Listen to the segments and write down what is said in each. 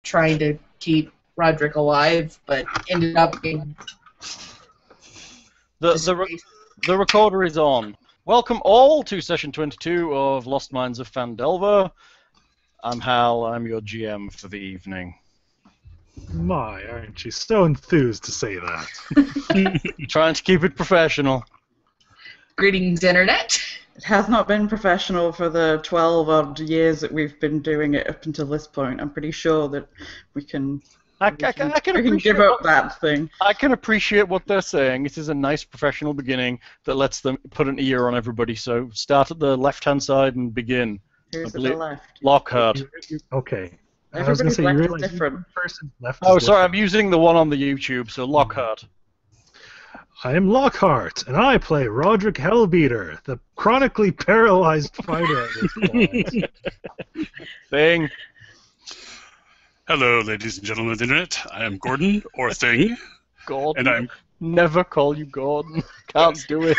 trying to keep Roderick alive, but ended up being... The recorder is on. Welcome all to session 22 of Lost Minds of Phandelver. I'm Hal, I'm your GM for the evening. My, aren't you so enthused to say that? Trying to keep it professional. Greetings, Internet. It has not been professional for the 12-odd years that we've been doing it up until this point. I'm pretty sure that we can... I can give up that thing. I can appreciate what they're saying. It is a nice professional beginning that lets them put an ear on everybody. So start at the left-hand side and begin. Who's at the left? Lockhart. Okay. Everybody's left is different. Oh, sorry, I'm using the one on the YouTube, so Lockhart. I am Lockhart, and I play Roderick Hellbeater, the chronically paralyzed fighter at this point. Thing. Hello, ladies and gentlemen of the internet. I am Gordon, or Thing. Gordon. And I'm... Never call you Gordon. Can't do it.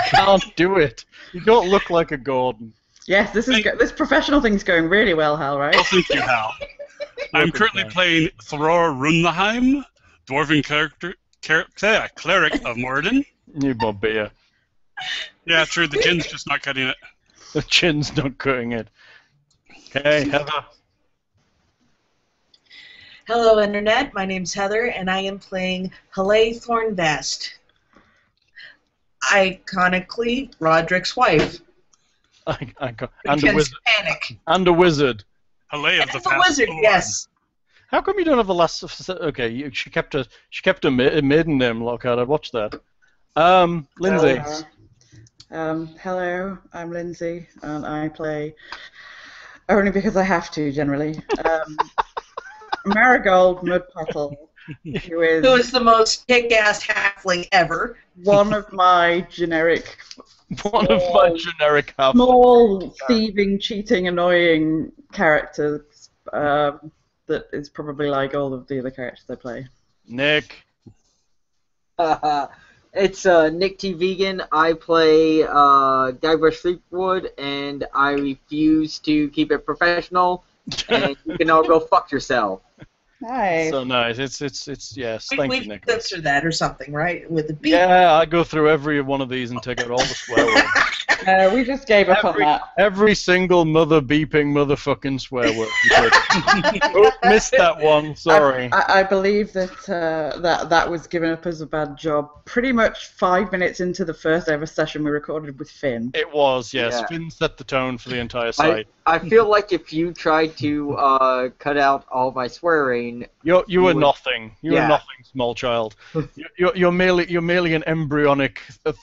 Can't do it. You don't look like a Gordon. Yes, this professional thing's going really well, Hal, right? Well, thank you, Hal. I'm currently playing Thror Runlaheim, dwarven cleric of Moradin. You beer. Yeah, true. The gin's just not cutting it. The chin's not cutting it. Okay, Heather. Hello, Internet. My name's Heather, and I am playing Halay Thornvast. Iconically, Roderick's wife. And a wizard. Panic. And a wizard. Halay of the a wizard, yes. How come you don't have the last? Okay, she kept a maiden name, Lockhart. I'd watch that. Lindsay. Hello, I'm Lindsay, and I play only because I have to generally. Marigold Mudpetal, who is the most kick-ass halfling ever. One of my generic halflings. Small, thieving, cheating, annoying characters that is probably like all of the other characters I play. Nick. It's Nick T. Vegan. I play Guybrush Threepwood, and I refuse to keep it professional. And you can all go fuck yourself. Nice. So nice. It's yes. Thank you, Nick. Censor that or something, right? With the beep. Yeah, I go through every one of these and take out all the swear words. We just gave up on that. Every single beeping motherfucking swear word. Oh, missed that one. Sorry. I believe that that was given up as a bad job pretty much 5 minutes into the first ever session we recorded with Finn. It was, yes. Yeah. Finn set the tone for the entire site. I feel like if you tried to cut out all my swearing, you were nothing. You were nothing, small child. You're merely an embryonic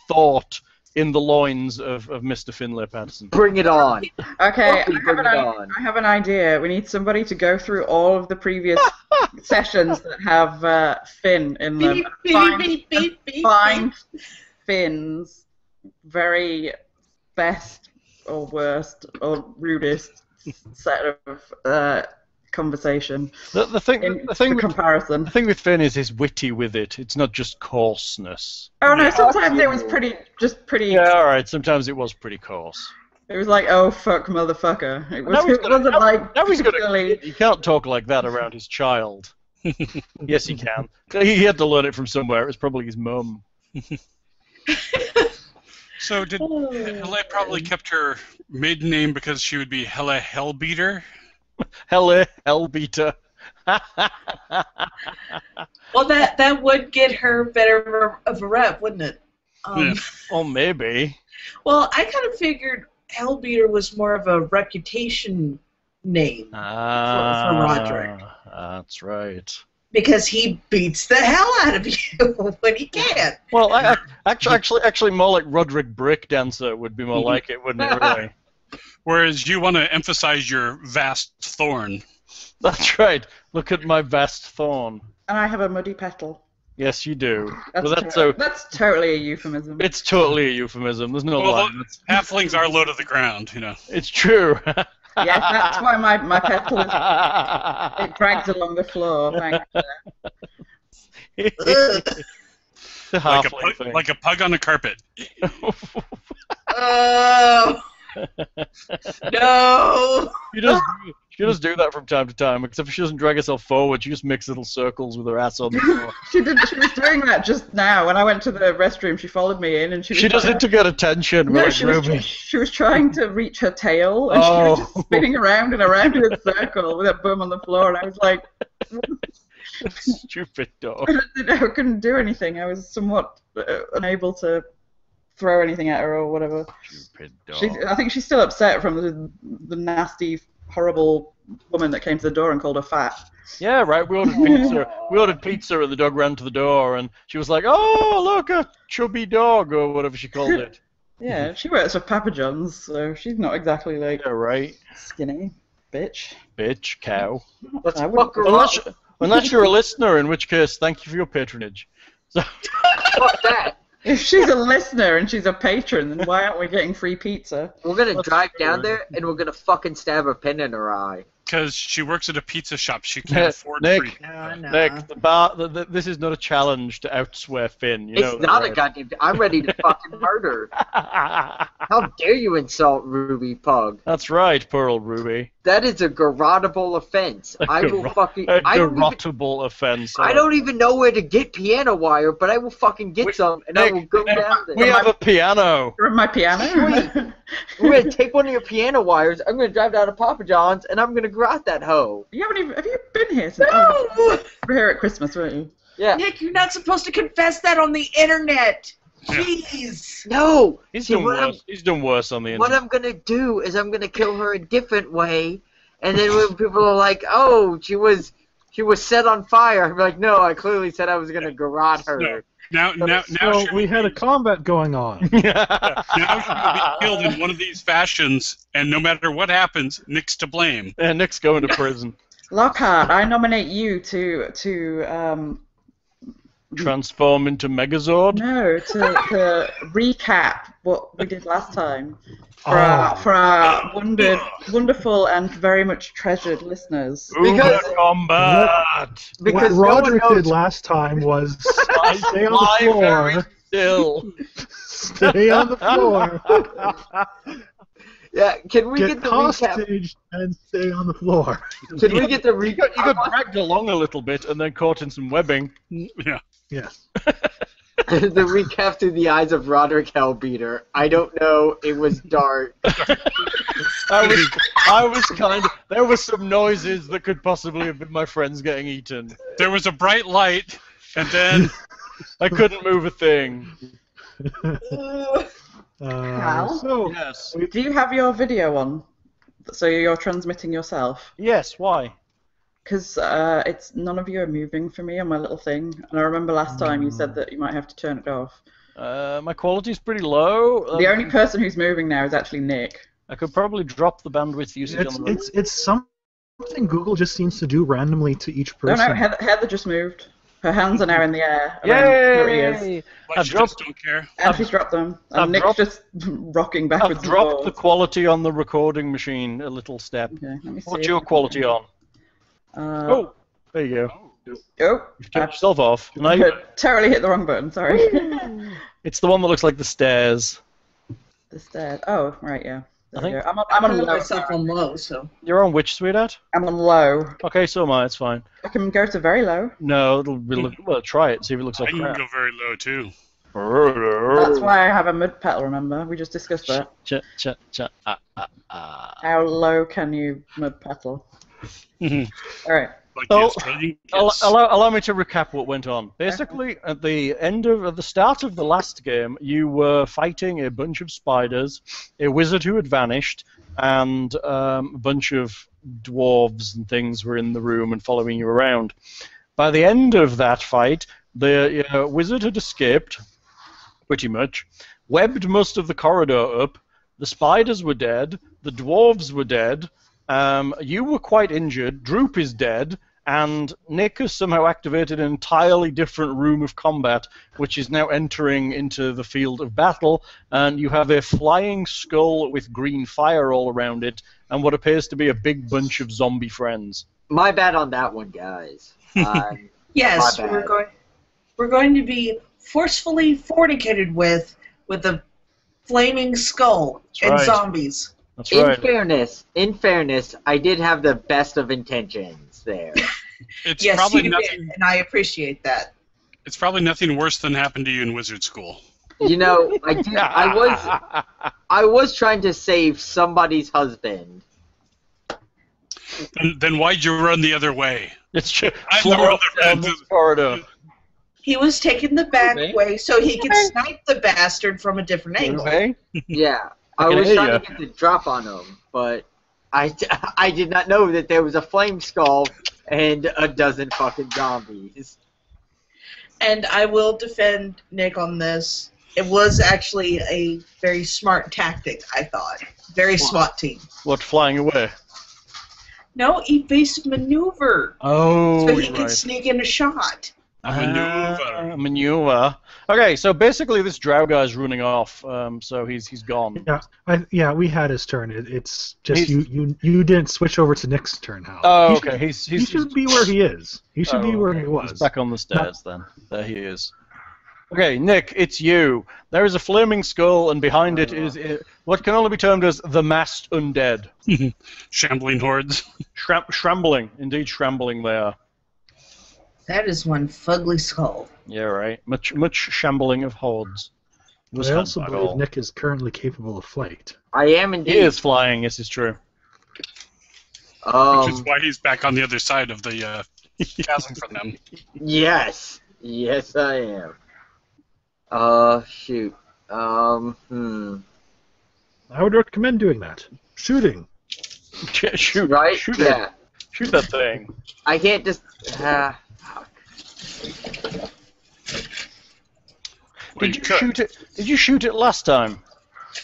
thought in the loins of Mr. Finlay Patterson. Bring it on. Okay, I have an idea. We need somebody to go through all of the previous sessions that have Finn in them. Find Finn's very best or worst or rudest set of conversation. The thing with Finn is he's witty with it. It's not just coarseness. Oh no, sometimes it was pretty. Yeah, all right. Sometimes it was pretty coarse. It was like, oh fuck, motherfucker. It wasn't like. Now he's gonna. He can't talk like that around his child. Yes, he can. He had to learn it from somewhere. It was probably his mum. So did Halay probably kept her maiden name because she would be Hela Hellbeater? Hela Hellbeater. Well, that would get her better of a rep, wouldn't it? Oh, maybe. Well, I kind of figured Hellbeater was more of a reputation name for Roderick. That's right. Because he beats the hell out of you when he can. Well, actually, more like Roderick Breakdancer would be more like it, wouldn't it? Really. Whereas you want to emphasize your vast thorn. That's right. Look at my vast thorn. And I have a muddy petal. Yes, you do. That's totally a euphemism. It's totally a euphemism. There's no line. Halflings are low to the ground, you know. It's true. Yes, that's why my petal is, it drags along the floor. Like a pug on a carpet. Oh no! She She does do that from time to time, except she doesn't drag herself forward. She just makes little circles with her ass on the floor. She was doing that just now. When I went to the restroom, she followed me in, and she does it to get attention. No, like she was trying to reach her tail, and she was just spinning around and around in a circle with her bum on the floor, and I was like... Stupid dog. I couldn't do anything. I was somewhat unable to throw anything at her or whatever. Stupid dog. I think she's still upset from the nasty, horrible woman that came to the door and called her fat. Yeah, right. We ordered pizza. We ordered pizza, and the dog ran to the door, and she was like, "Oh, look, a chubby dog," or whatever she called it. Yeah, she works for Papa John's, so she's not exactly like skinny, bitch. Bitch, cow. Let's fuck her up. Unless you're a listener, in which case, thank you for your patronage. So, fuck that. If she's a listener and she's a patron, then why aren't we getting free pizza? We're gonna drive down there and we're gonna fucking stab a pin in her eye. Because she works at a pizza shop, she can't afford Nick, free. Nick, this is not a challenge to outswear Finn. It's not a goddamn. I'm ready to fucking murder. How dare you insult Ruby Pug? That's right, Pearl Ruby. That is a garrottable offense. I will fucking. A garrottable offense. I don't even know where to get piano wire, but I will fucking get some, and I will go down there. We have a piano. You're my piano. We're gonna take one of your piano wires. I'm gonna drive down to Papa John's, and I'm gonna garrot that hoe. You haven't even. Have you been here since? No. You were here at Christmas, weren't you? Yeah. Nick, you're not supposed to confess that on the internet. Jeez. No. He's done worse. He's done worse on the internet. What I'm gonna do is I'm gonna kill her a different way, and then when people are like, "Oh, she was set on fire," I'm like, "No, I clearly said I was gonna garrot her." No. Now we had a combat going on. Now she will be killed in one of these fashions, and no matter what happens, Nick's to blame. Yeah, Nick's going to prison. Lockhart, I nominate you to transform into Megazord. No, to recap what we did last time for our wonderful and very much treasured listeners. Because combat. What Roderick did last time was stay on the floor. Still. Stay on the floor. Yeah, can we get the hostage and stay on the floor? Can we get the recap? You got dragged along a little bit and then caught in some webbing. Yeah. Yes. The recap through the eyes of Roderick Hellbeater. I don't know. It was dark. I was kind of. There were some noises that could possibly have been my friends getting eaten. There was a bright light, and then I couldn't move a thing. Hal? So, Yes. Do you have your video on? So you're transmitting yourself? Yes. Why? Because it's none of you are moving for me on my little thing, and I remember last time you said that you might have to turn it off. My quality's pretty low. The only person who's moving now is actually Nick. I could probably drop the bandwidth usage on the. It's something Google just seems to do randomly to each person. No, Heather just moved. Her hands are now in the air. Yay! I just don't care. And she's dropped them. And Nick's just rocking backwards. I've dropped the quality on the recording machine a little step. Okay, let me see. What's your quality on? Oh, there you go. Oh, You've turned yourself off. I terribly hit the wrong button, sorry. It's the one that looks like the stairs. The stairs. Oh, right, yeah. I think I'm on low. Myself on low, so. You're on which, sweetheart? I'm on low. Okay, so am I. It's fine. I can go to very low. No, it'll be well. Try it. See if it looks like I can crap. go very low too. That's why I have a mid pedal. Remember, we just discussed that. How low can you mid pedal? All right. Like the Australian kids. Allow me to recap what went on. Basically, at the start of the last game, you were fighting a bunch of spiders, a wizard who had vanished, and a bunch of dwarves and things were in the room and following you around. By the end of that fight, the wizard had escaped, pretty much, webbed most of the corridor up, the spiders were dead, the dwarves were dead, you were quite injured, Droop is dead, and Nick has somehow activated an entirely different room of combat, which is now entering into the field of battle, and you have a flying skull with green fire all around it, and what appears to be a big bunch of zombie friends. My bad on that one, guys. Yes, we're going to be forcefully fornicated with a flaming skull and zombies. That's right. In fairness, I did have the best of intentions there. It's Yes, probably you nothing. did, and I appreciate that. It's probably nothing worse than happened to you in wizard school. You know, I was trying to save somebody's husband. And then why'd you run the other way? It's true. I'm the one that ran the corridor. He was taking the back Okay. way so he could snipe the bastard from a different angle. Okay. Yeah, I I can was hear trying ya. to get the drop on him, but I did not know that there was a flame skull and a dozen fucking zombies. And I will defend Nick on this. It was actually a very smart tactic, I thought. Very SWAT team. What, flying away? No, evasive maneuver. Oh, So he right. could sneak in a shot. Maneuver. Okay, so basically this drow guy's running off, so he's gone. Yeah, we had his turn. It's just you didn't switch over to Nick's turn, Hal. Oh, okay. He should be where he is. He should be where he He's was. back on the stairs then. There he is. Okay, Nick, it's you. There is a flaming skull, and behind it is what can only be termed as the masked undead. Shambling hordes. Shrambling. Indeed, shrambling they are. That is one fugly skull. Yeah, right. Much shambling of hordes. I also believe Nick is currently capable of flight. I am indeed. He is flying, yes, it's true. Which is why he's back on the other side of the chasm from them. Yes. Yes, I am. Shoot. I would recommend doing that. Shooting. Shoot. Right? Shoot Yeah. it. Shoot that thing. I can't just... fuck. Did you shoot it? Did you shoot it last time?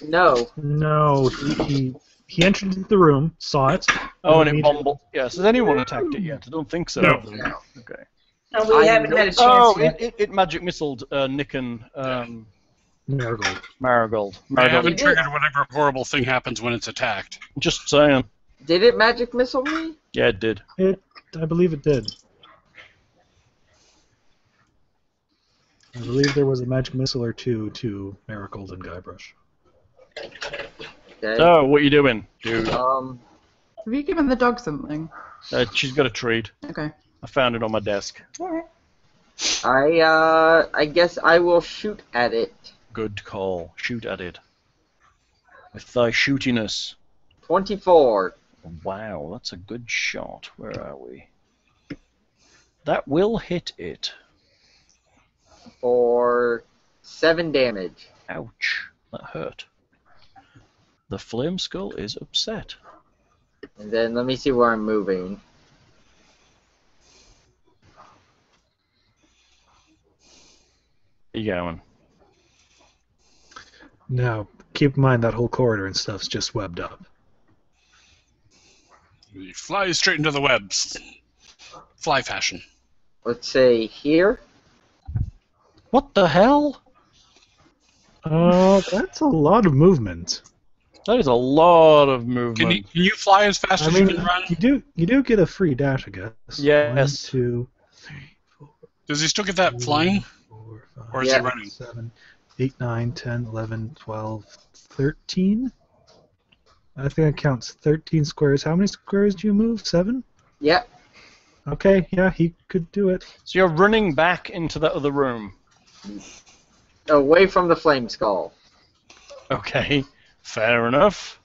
No. No, he entered into the room, saw it. Oh, and it bumbled. Yes. Has anyone attacked it yet? I don't think so. No. Okay. No, we haven't had a chance Oh, yet. it magic missiled Nick and Marigold. Marigold. I haven't triggered whatever horrible thing happens when it's attacked. Just saying. Did it magic missile me? Yeah, it did. I believe it did. I believe there was a magic missile or two to Marigold and Guybrush. Okay. So, what you doing, dude? Have you given the dog something? She's got a treat. Okay. I found it on my desk. I guess I will shoot at it. Good call. Shoot at it. With thy shootiness. 24. Wow, that's a good shot. Where are we? That will hit it. For 7 damage. Ouch. That hurt. The flame skull is upset. And then let me see where I'm moving. You going? Now, keep in mind that whole corridor and stuff's just webbed up. He flies straight into the webs. Fly fashion. Let's say here. What the hell? That's a lot of movement. That is a lot of movement. Can you fly as fast I as mean, you can run? you do get a free dash, I guess. Yes. 1, 2, 3, 4, Does he still get that flying? 4, 5, Or is he running? 7, 8, 9, 10, 11, 12, 13? I think that counts 13 squares. How many squares do you move? 7? Yep. Okay, yeah, he could do it. So you're running back into that other room. Away from the flame skull. Okay, fair enough.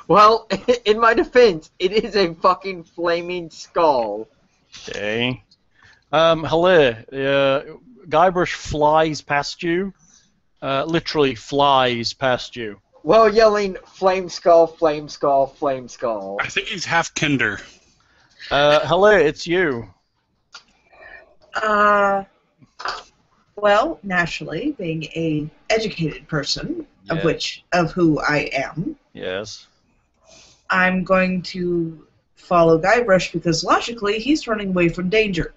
Well, in my defense, it is a fucking flaming skull. Okay. Hello. Guybrush flies past you. Literally flies past you. Well, yelling, flame skull, flame skull, flame skull. I think he's half kinder. Hello, it's you. Well, naturally, being a educated person, Yeah. of who I am, Yes. I'm going to follow Guybrush because logically he's running away from danger.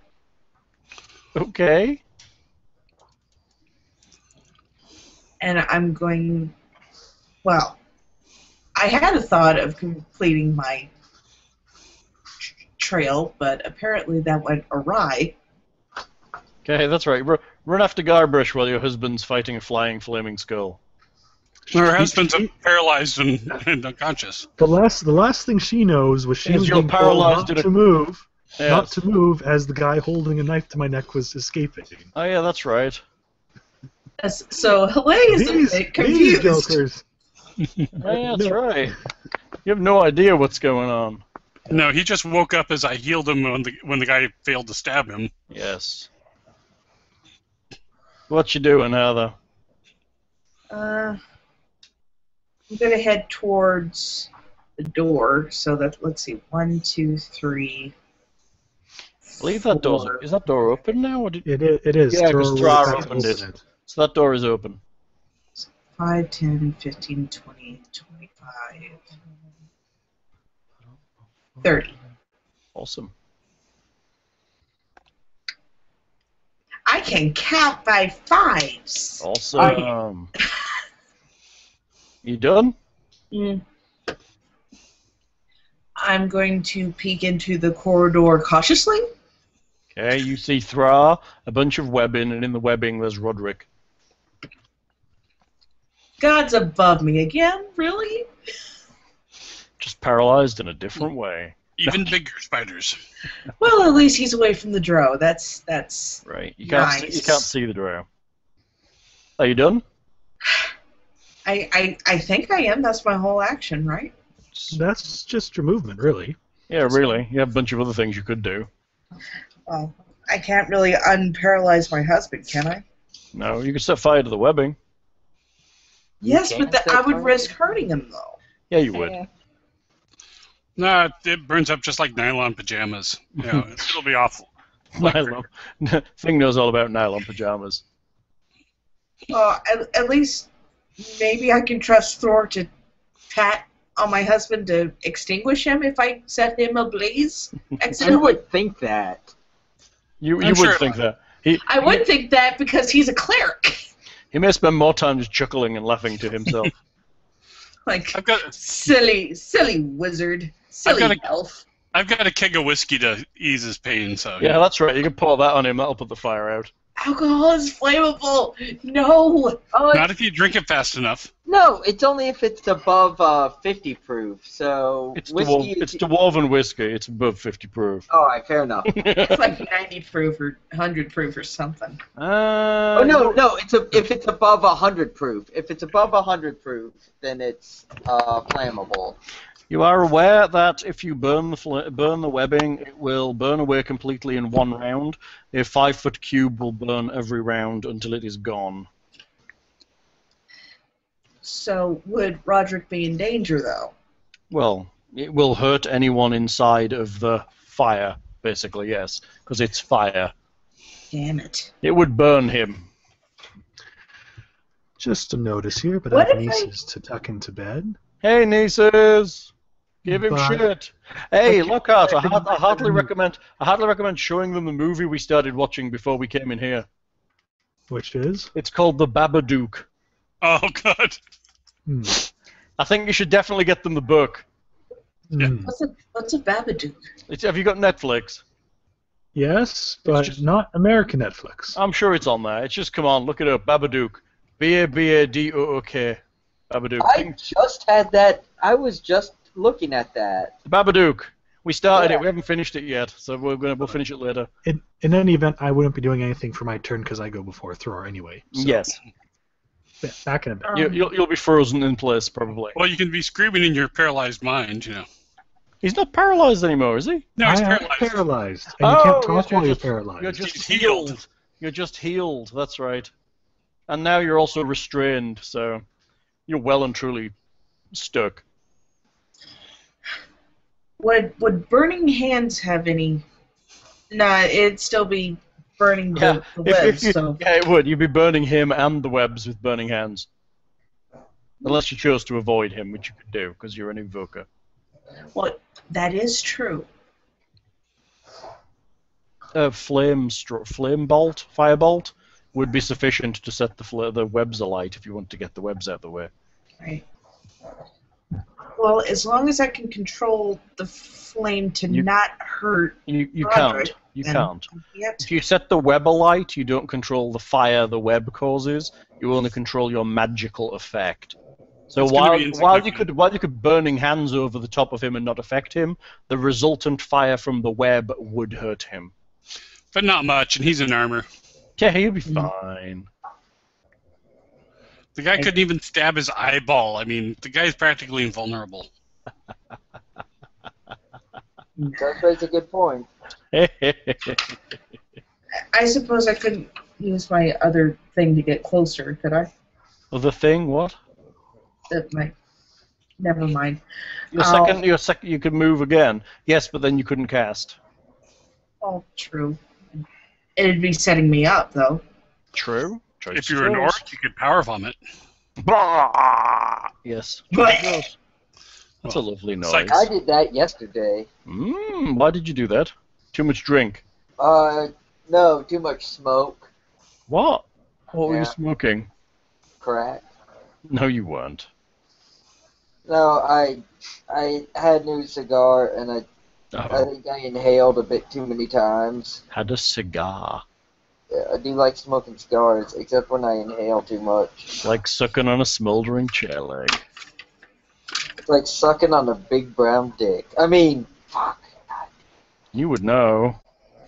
Okay. And I'm going... Well, I had a thought of completing my trail, but apparently that went awry. Okay, that's right. Run after Guybrush while your husband's fighting a flying flaming skull. Her husband's paralyzed and unconscious. The last thing she knows was she Is was you're being told paralyzed not in a- to move, Yes. not to move as the guy holding a knife to my neck was escaping. Oh yeah, that's right. Yes, so Helene is a bit These confused. jokers. Oh, yeah, that's No. right. You have no idea what's going on. No, he just woke up as I healed him when the guy failed to stab him. Yes. What you doing, Heather? I'm gonna head towards the door. So that let's see, 1, 2, 3. I believe that door's Four. is that door open now? Or did... It is. Yeah, 'cause Throw Trar back opened open it. So that door is open. 5, 10, 15, 20, 25, 30. Awesome. I can count by fives. Awesome. You done? Mm. I'm going to peek into the corridor cautiously. Okay, you see Thra, a bunch of webbing, and in the webbing there's Roderick. God's above me again, really? Just paralyzed in a different way. Even bigger spiders. Well, at least he's away from the drow. That's Right. You can't Nice. you can't see the drow. Are you done? I think I am. That's my whole action, right? That's just your movement, really. Yeah, really. You have a bunch of other things you could do. Well, I can't really unparalyze my husband, can I? No, you could set fire to the webbing. Yes, can't but set I would fire? risk hurting him, though. Yeah, you would. Nah, it burns up just like nylon pajamas. You know, it'll be awful. Nylon. Thing knows all about nylon pajamas. Well, at least maybe I can trust Thor to pat on my husband to extinguish him if I set him ablaze You accidentally. would think that. You I'm would sure think about that. I would think that because he's a cleric. He may spend more time just chuckling and laughing to himself. Like, I've got silly wizard. Silly got a- elf. I've got a keg of whiskey to ease his pain, so Yeah, that's right. You can pour that on him. That'll put the fire out. Alcohol is flammable. No. Oh, not if you drink it fast enough. no, it's only if it's above 50 proof. So It's whiskey. it's dwarven whiskey. It's above 50 proof. All right, fair enough. It's like 90 proof or 100 proof or something. Oh no, if it's above 100 proof. If it's above 100 proof, then it's flammable. You are aware that if you burn the webbing, it will burn away completely in one round. A 5-foot cube will burn every round until it is gone. So would Roderick be in danger, though? Well, it will hurt anyone inside of the fire, basically, yes, because it's fire. Damn it. It would burn him. Just a notice here, but What I have if I- nieces to tuck into bed. Hey, nieces! Give him But- shit. Hey, Okay, Lockhart, I I think- heartily recommend showing them the movie we started watching before we came in here. Which is? It's called The Babadook. Oh God. Hmm. I think you should definitely get them the book. Hmm. What's a Babadook? Have you got Netflix? Yes, but just- not American Netflix. I'm sure it's on there. It's just, come on, look it up. Babadook. Babadook. Babadook. I just had that. I was just looking at that. The Babadook. We started Yeah. it. We haven't finished it yet, so we'll finish it later. In any event, I wouldn't be doing anything for my turn because I go before Thor anyway. So, Yes. Back in a bit. You'll be frozen in place, probably. Well, you can be screaming in your paralyzed mind, you know. He's not paralyzed anymore, is he? No, he's I am paralyzed. paralyzed. And you Oh, can't talk yes, while you're just- paralyzed. You're just He's healed. healed. You're just healed. That's right. And now you're also restrained, so you're well and truly stuck. Would burning hands have any? Nah, it'd still be burning the webs. So Yeah, it would. You'd be burning him and the webs with burning hands. Unless you chose to avoid him, which you could do, because you're an invoker. well, that is true. Flame bolt, firebolt, would be sufficient to set the webs alight if you want to get the webs out of the way. Right. Well, as long as I can control the flame to not hurt You Roderick, can't. You then can't. Yet. If you set the web alight, you don't control the fire the web causes. You only control your magical effect. So It's gonna while be you could burning hands over the top of him and not affect him, the resultant fire from the web would hurt him. But not much, and he's in armor. Yeah, he'll be fine. The guy couldn't even stab his eyeball. I mean, the guy's practically invulnerable. That raises a good point. I suppose I couldn't use my other thing to get closer, could I? The thing, what? Never mind. Your second, you could move again. Yes, but then you couldn't cast. Oh, true. It'd be setting me up, though. True. If you were an orc, you could power vomit. Yes. But That's a lovely noise. like- I did that yesterday. Why did you do that? Too much drink. No, too much smoke. What? What were you Yeah. smoking? Crack. No, you weren't. No, I had a new cigar and I Oh, think I inhaled a bit too many times. had a cigar. Yeah, I do like smoking cigars, except when I inhale too much. Like sucking on a smoldering chair leg. It's like sucking on a big brown dick. I mean, fuck. You would know.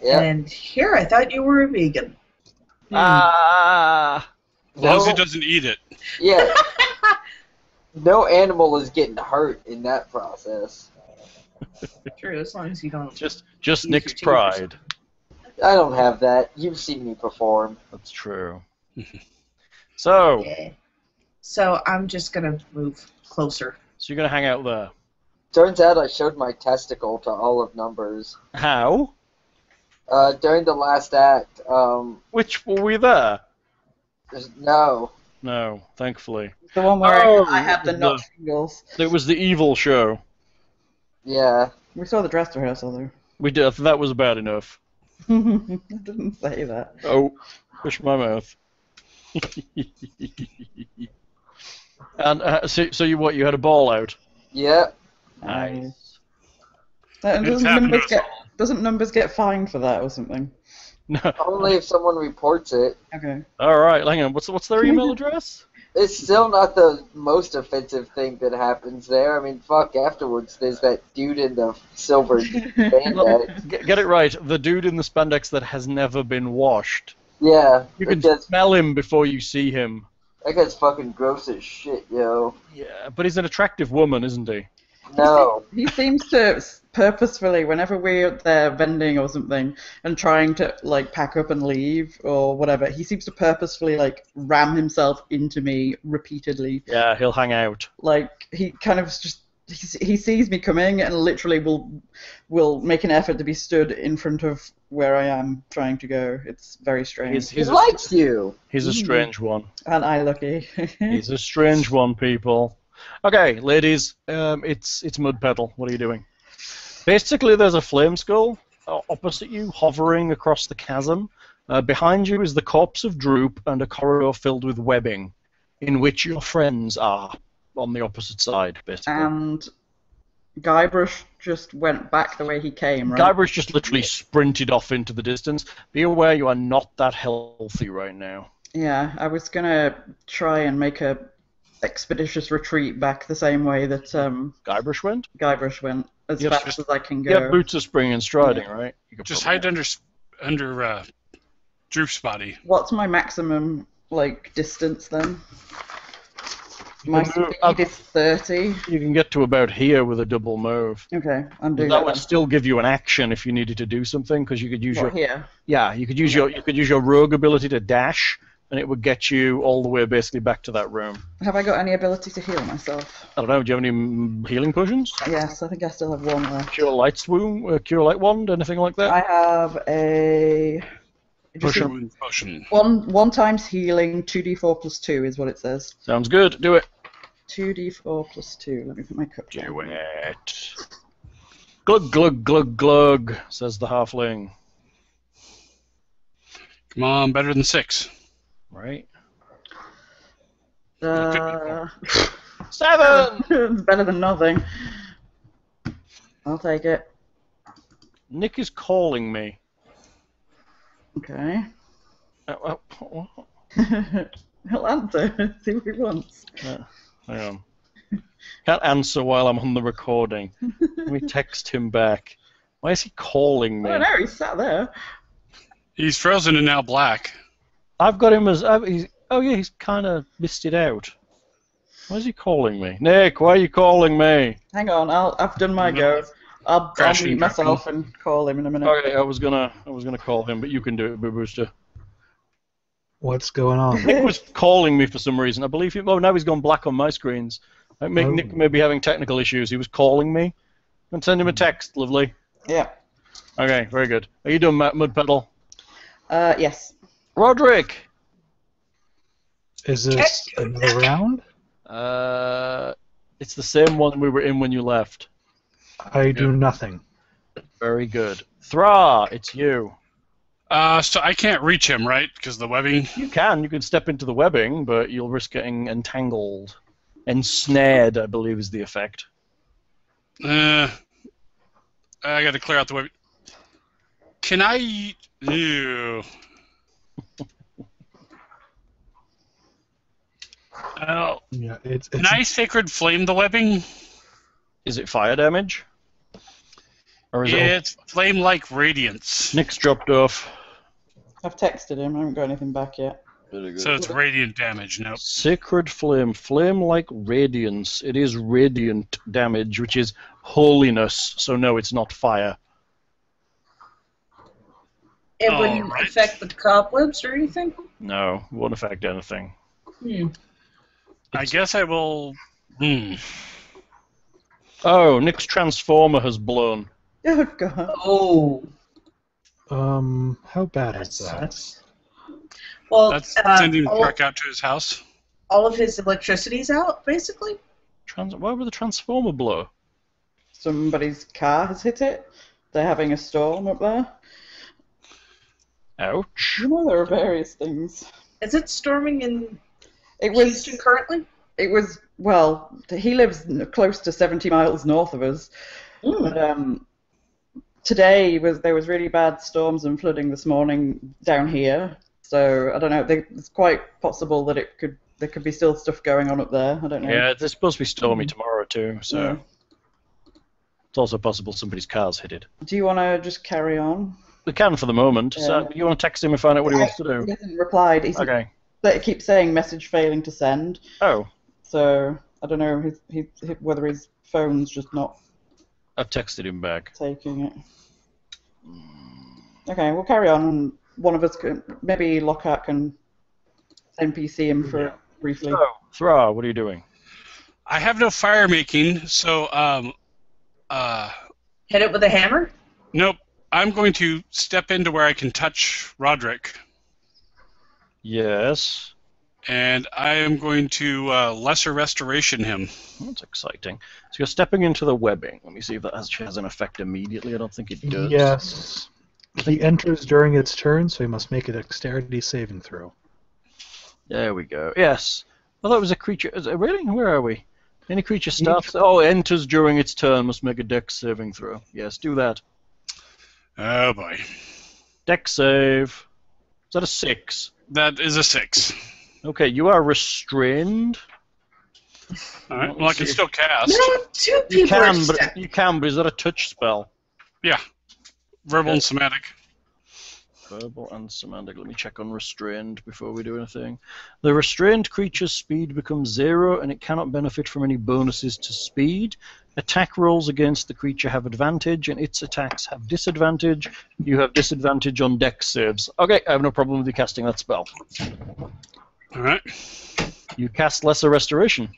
Yeah. And here, I thought you were a vegan. Ah! As long as he No, doesn't eat it. yeah. No animal is getting hurt in that process. True, as long as you don't. Just Use Nick's your teeth or pride. I don't have that. You've seen me perform. That's true. So Yeah. So I'm just gonna move closer. you're gonna hang out there. Turns out I showed my testicle to all of numbers. How? During the last act, Which were we there? no. No, thankfully. The one where Oh, I had the the- nut shingles. It was the evil show. Yeah. We saw the dress rehearsal though. We did. That was bad enough. I didn't say that. Oh, push my mouth. And so you what? You had a ball out. Yeah. Nice. It's happened to us all. Doesn't numbers get fined for that or something? No. Only if someone reports it. Okay. All right. Hang on. What's their email address? It's still not the most offensive thing that happens there. I mean, fuck, afterwards there's that dude in the silver spandex. Get it right. The dude in the spandex that has never been washed. Yeah. You can that smell him before you see him. guy's fucking gross as shit, yo. Yeah, but he's an attractive woman, isn't he? No. He seems to purposefully, whenever we're there vending or something and trying to like pack up and leave or whatever, he seems to purposefully like ram himself into me repeatedly. Yeah, he'll hang out. Like he kind of just he sees me coming and literally will make an effort to be stood in front of where I am trying to go. It's very strange. He likes you. He's a strange one. Aren't I lucky? He's a strange one, people. Okay, ladies, it's Mud Pedal. What are you doing? Basically, there's a flame skull opposite you, hovering across the chasm. Behind you is the corpse of Droop and a corridor filled with webbing, in which your friends are on the opposite side, basically. And Guybrush just went back the way he came, right? Guybrush just literally sprinted off into the distance. Be aware you are not that healthy right now. Yeah, I was gonna try and make a expeditious retreat back the same way that Guybrush went? Guybrush went, as Yes, fast as I can go. Yeah, boots of spring and striding, right? You could Just probably- hide under Droop's body. What's my maximum like distance then? My can move speed is 30. You can get to about here with a double move. Okay, I'm But doing that that. would then. still give you an action if you needed to do something, because you could use What, your here? you could use your rogue ability to dash, and it would get you all the way basically back to that room. Have I got any ability to heal myself? I don't know. Do you have any healing potions? Yes, I think I still have one left. Cure light swoon, cure light wand, anything like that? I have a Potion. Potion. one times healing, 2d4 plus 2 is what it says. Sounds good. Do it. 2d4 plus 2. Let me put my cup down. Do it. Glug glug glug glug, says the halfling. Come on, better than 6. Right. 7! It's better than nothing. I'll take it. Nick is calling me. Okay. What? He'll answer. See what he wants. Hang on. Can't answer while I'm on the recording. Let me text him back. Why is he calling me? I don't know, he's sat there. He's frozen and now black. I've got him as... oh yeah, he's kind of missed it out. Why is he calling me? Nick, why are you calling me? Hang on, I've done my go. I'll mute myself and call him in a minute. Okay, I was gonna call him, but you can do it, Boo Booster. What's going on? Nick was calling me for some reason. I believe him. Oh, now he's gone black on my screens. Nick may be having technical issues. He was calling me. And send him a text, lovely. Yeah. Okay, very good. Are you done, Mud Pedal? Yes. Roderick! Is this another round? It's the same one we were in when you left. I do nothing. Very good. Thra, it's you. So I can't reach him, right? Because of the webbing? You can step into the webbing, but you'll risk getting entangled. Ensnared, I believe, is the effect. I gotta clear out the webbing. Can I... Ew. Yeah, it's Can I Sacred Flame the webbing? Is it fire damage? Or is It's flame-like radiance. Nick's dropped off. I've texted him, I haven't got anything back yet. So it's radiant damage, nope. Sacred Flame. Flame-like radiance. It is radiant damage, which is holiness. So no, it's not fire. It wouldn't affect the cobwebs or anything? No, won't affect anything. I guess I will... Oh, Nick's transformer has blown. Oh, God. Oh. How bad is that? Well, That's sending the truck out to his house. All of his electricity's out, basically? Why would the transformer blow? Somebody's car has hit it. They're having a storm up there. Ouch. You know, there are various things. Is it storming in It was Houston currently? It was, well, he lives close to 70 miles north of us. But, today there was really bad storms and flooding this morning down here. So I don't know. It's quite possible that there could be still stuff going on up there. I don't know. Yeah, it's supposed to be stormy tomorrow too. So Yeah. it's also possible somebody's car's hit it. Do you want to just carry on? We can for the moment. Yeah. So you want to text him and find out what he wants to do? He hasn't replied. Okay. It keeps saying message failing to send. Oh. So I don't know whether his phone's just not I've texted him back. taking it. Okay, we'll carry on. And one of us can, maybe Lockhart can NPC him for briefly. So, Thra, what are you doing? I have no fire making, so Hit it with a hammer? nope. I'm going to step into where I can touch Roderick, Yes. and I am going to lesser restoration him. That's exciting. So you're stepping into the webbing. Let me see if that actually has an effect immediately. I don't think it does. Yes. He enters during its turn, so he must make a dexterity saving throw. There we go. Yes. I thought it was a creature. Really? Where are we? Any creature starts... Oh, enters during its turn, must make a dex saving throw. Yes, do that. Oh boy. Dex save. Is that a 6? That is a 6. Okay, you are restrained. All right. Well, I can still cast. No, two people You can, but is that a touch spell? Yeah. Verbal and somatic. Verbal and semantic. Let me check on restrained before we do anything. The restrained creature's speed becomes 0 and it cannot benefit from any bonuses to speed. Attack rolls against the creature have advantage and its attacks have disadvantage. You have disadvantage on dex saves. Okay, I have no problem with you casting that spell. Alright. You cast Lesser Restoration.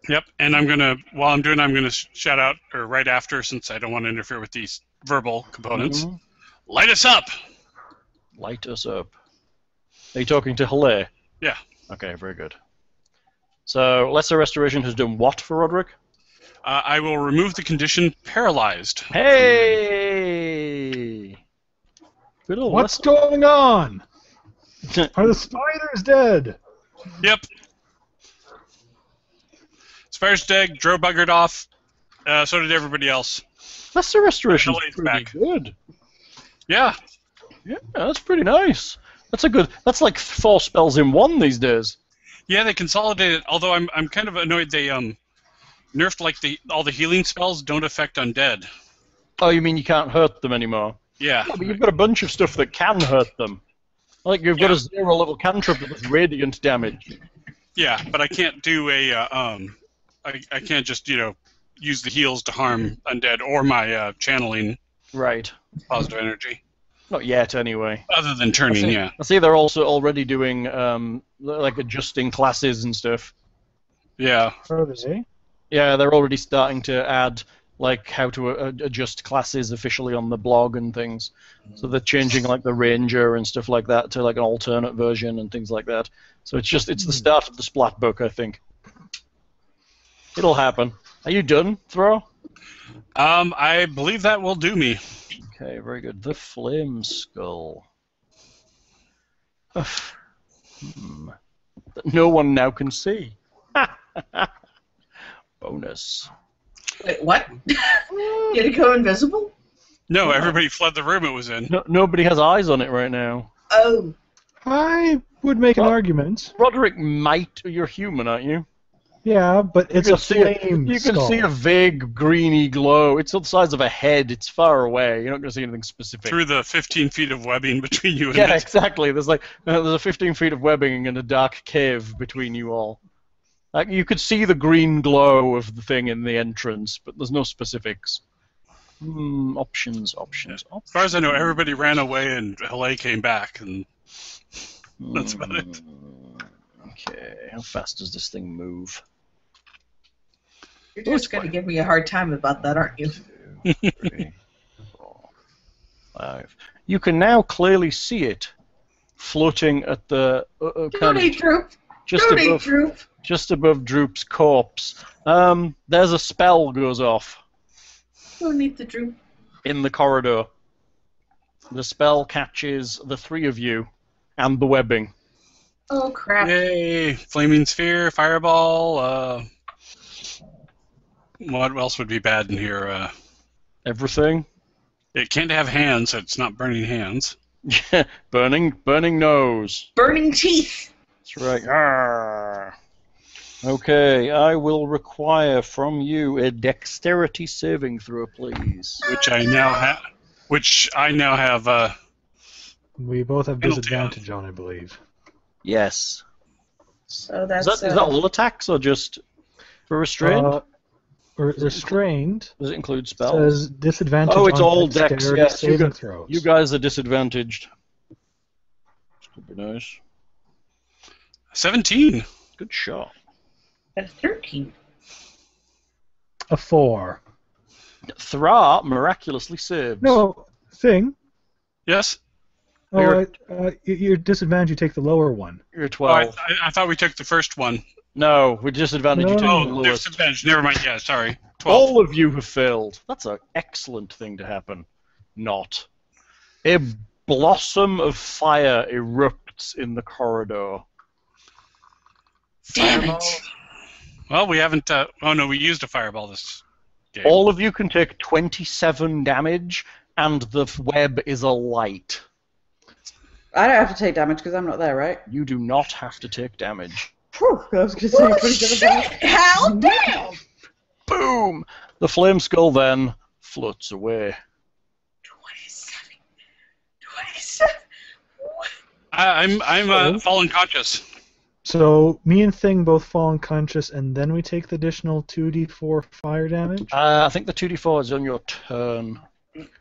Yep, and I'm going to, while I'm doing it, I'm going to shout out, or right after, since I don't want to interfere with these verbal components. Light us up! Light us up. Are you talking to Halle? Yeah. Okay, very good. So, Lesser Restoration has done what for Roderick? I will remove the condition paralyzed. Hey! Good old What's going on? Are the spiders dead? Yep. Spider's dead, Dro buggered off, so did everybody else. Lesser Restoration is Hala's pretty back. good. Yeah. Yeah, that's pretty nice. That's like 4 spells in 1 these days. Yeah, they consolidated, although I'm kind of annoyed they nerfed like all the healing spells don't affect undead. Oh, you mean you can't hurt them anymore? Yeah. Yeah, but you've got a bunch of stuff that can hurt them. Like you've got a 0-level cantrip that does radiant damage. Yeah, but I can't do a I can't just use the heals to harm undead or my channeling Right. positive energy. Not yet, anyway. Other than turning, yeah. I see they're also already doing like adjusting classes and stuff. Yeah. Oh, is he? Yeah, they're already starting to add like how to adjust classes officially on the blog and things. So they're changing like the ranger and stuff like that to like an alternate version and things like that. So it's the start of the Splat book, I think. It'll happen. Are you done, Throw? I believe that will do me. Okay, very good. The Flame Skull. That no one now can see. Bonus. Wait, what? Did it go invisible? No, everybody fled the room it was in. No, nobody has eyes on it right now. Oh. I would make an argument. Roderick might. You're human, aren't you? Yeah, but it's a flame You can skull. see a vague greeny glow. It's the size of a head. It's far away. You're not going to see anything specific. Through the 15 feet of webbing between you and Yeah, it. exactly. There's a 15 feet of webbing and a dark cave between you all. Like you could see the green glow of the thing in the entrance, but there's no specifics. Options. As far as I know, everybody ran away and Hele came back, and that's about it. Okay, how fast does this thing move? You're just going to give me a hard time about that, aren't you? 2, 3, 4, 5. You can now clearly see it floating at the kind of Droop. just above Droop's corpse. There's a spell goes off Don't need the Droop. in the corridor. The spell catches the three of you and the webbing. Oh, crap. Yay! Flaming sphere, fireball. What else would be bad in here? Everything. It can't have hands, so it's not burning hands. burning nose. Burning teeth. That's right. Arrgh. Okay, I will require from you a dexterity saving throw, please. Which I now have. We both have Penalty disadvantage on, I believe. Yes. So that's Is that all attacks or just for restraint? Restrained. Does it include spells? Says disadvantage. Oh, it's on all dex. dexterity Yes, saving throws. you guys are disadvantaged. Could be nice. 17. Good shot. That's 13. A 4. Thra miraculously saves. No thing. Yes. Oh, your disadvantage. You take the lower one. You're 12. I thought we took the first one. No, with disadvantage you take the Oh, lowest. disadvantage. Never mind. Yeah, sorry. 12. All of you have failed. That's an excellent thing to happen. Not. A blossom of fire erupts in the corridor. Damn Fireball. it. Well, we haven't. Oh no, we used a fireball this game. All of you can take 27 damage, and the web is alight. I don't have to take damage because I'm not there, right? You do not have to take damage. Whew, I was going to say Oh, 27 shit! damage. How damn! Boom! The flame skull then floats away. 27. I'm fallen conscious. So me and Thing both fall unconscious, and then we take the additional 2d4 fire damage. I think the 2d4 is on your turn,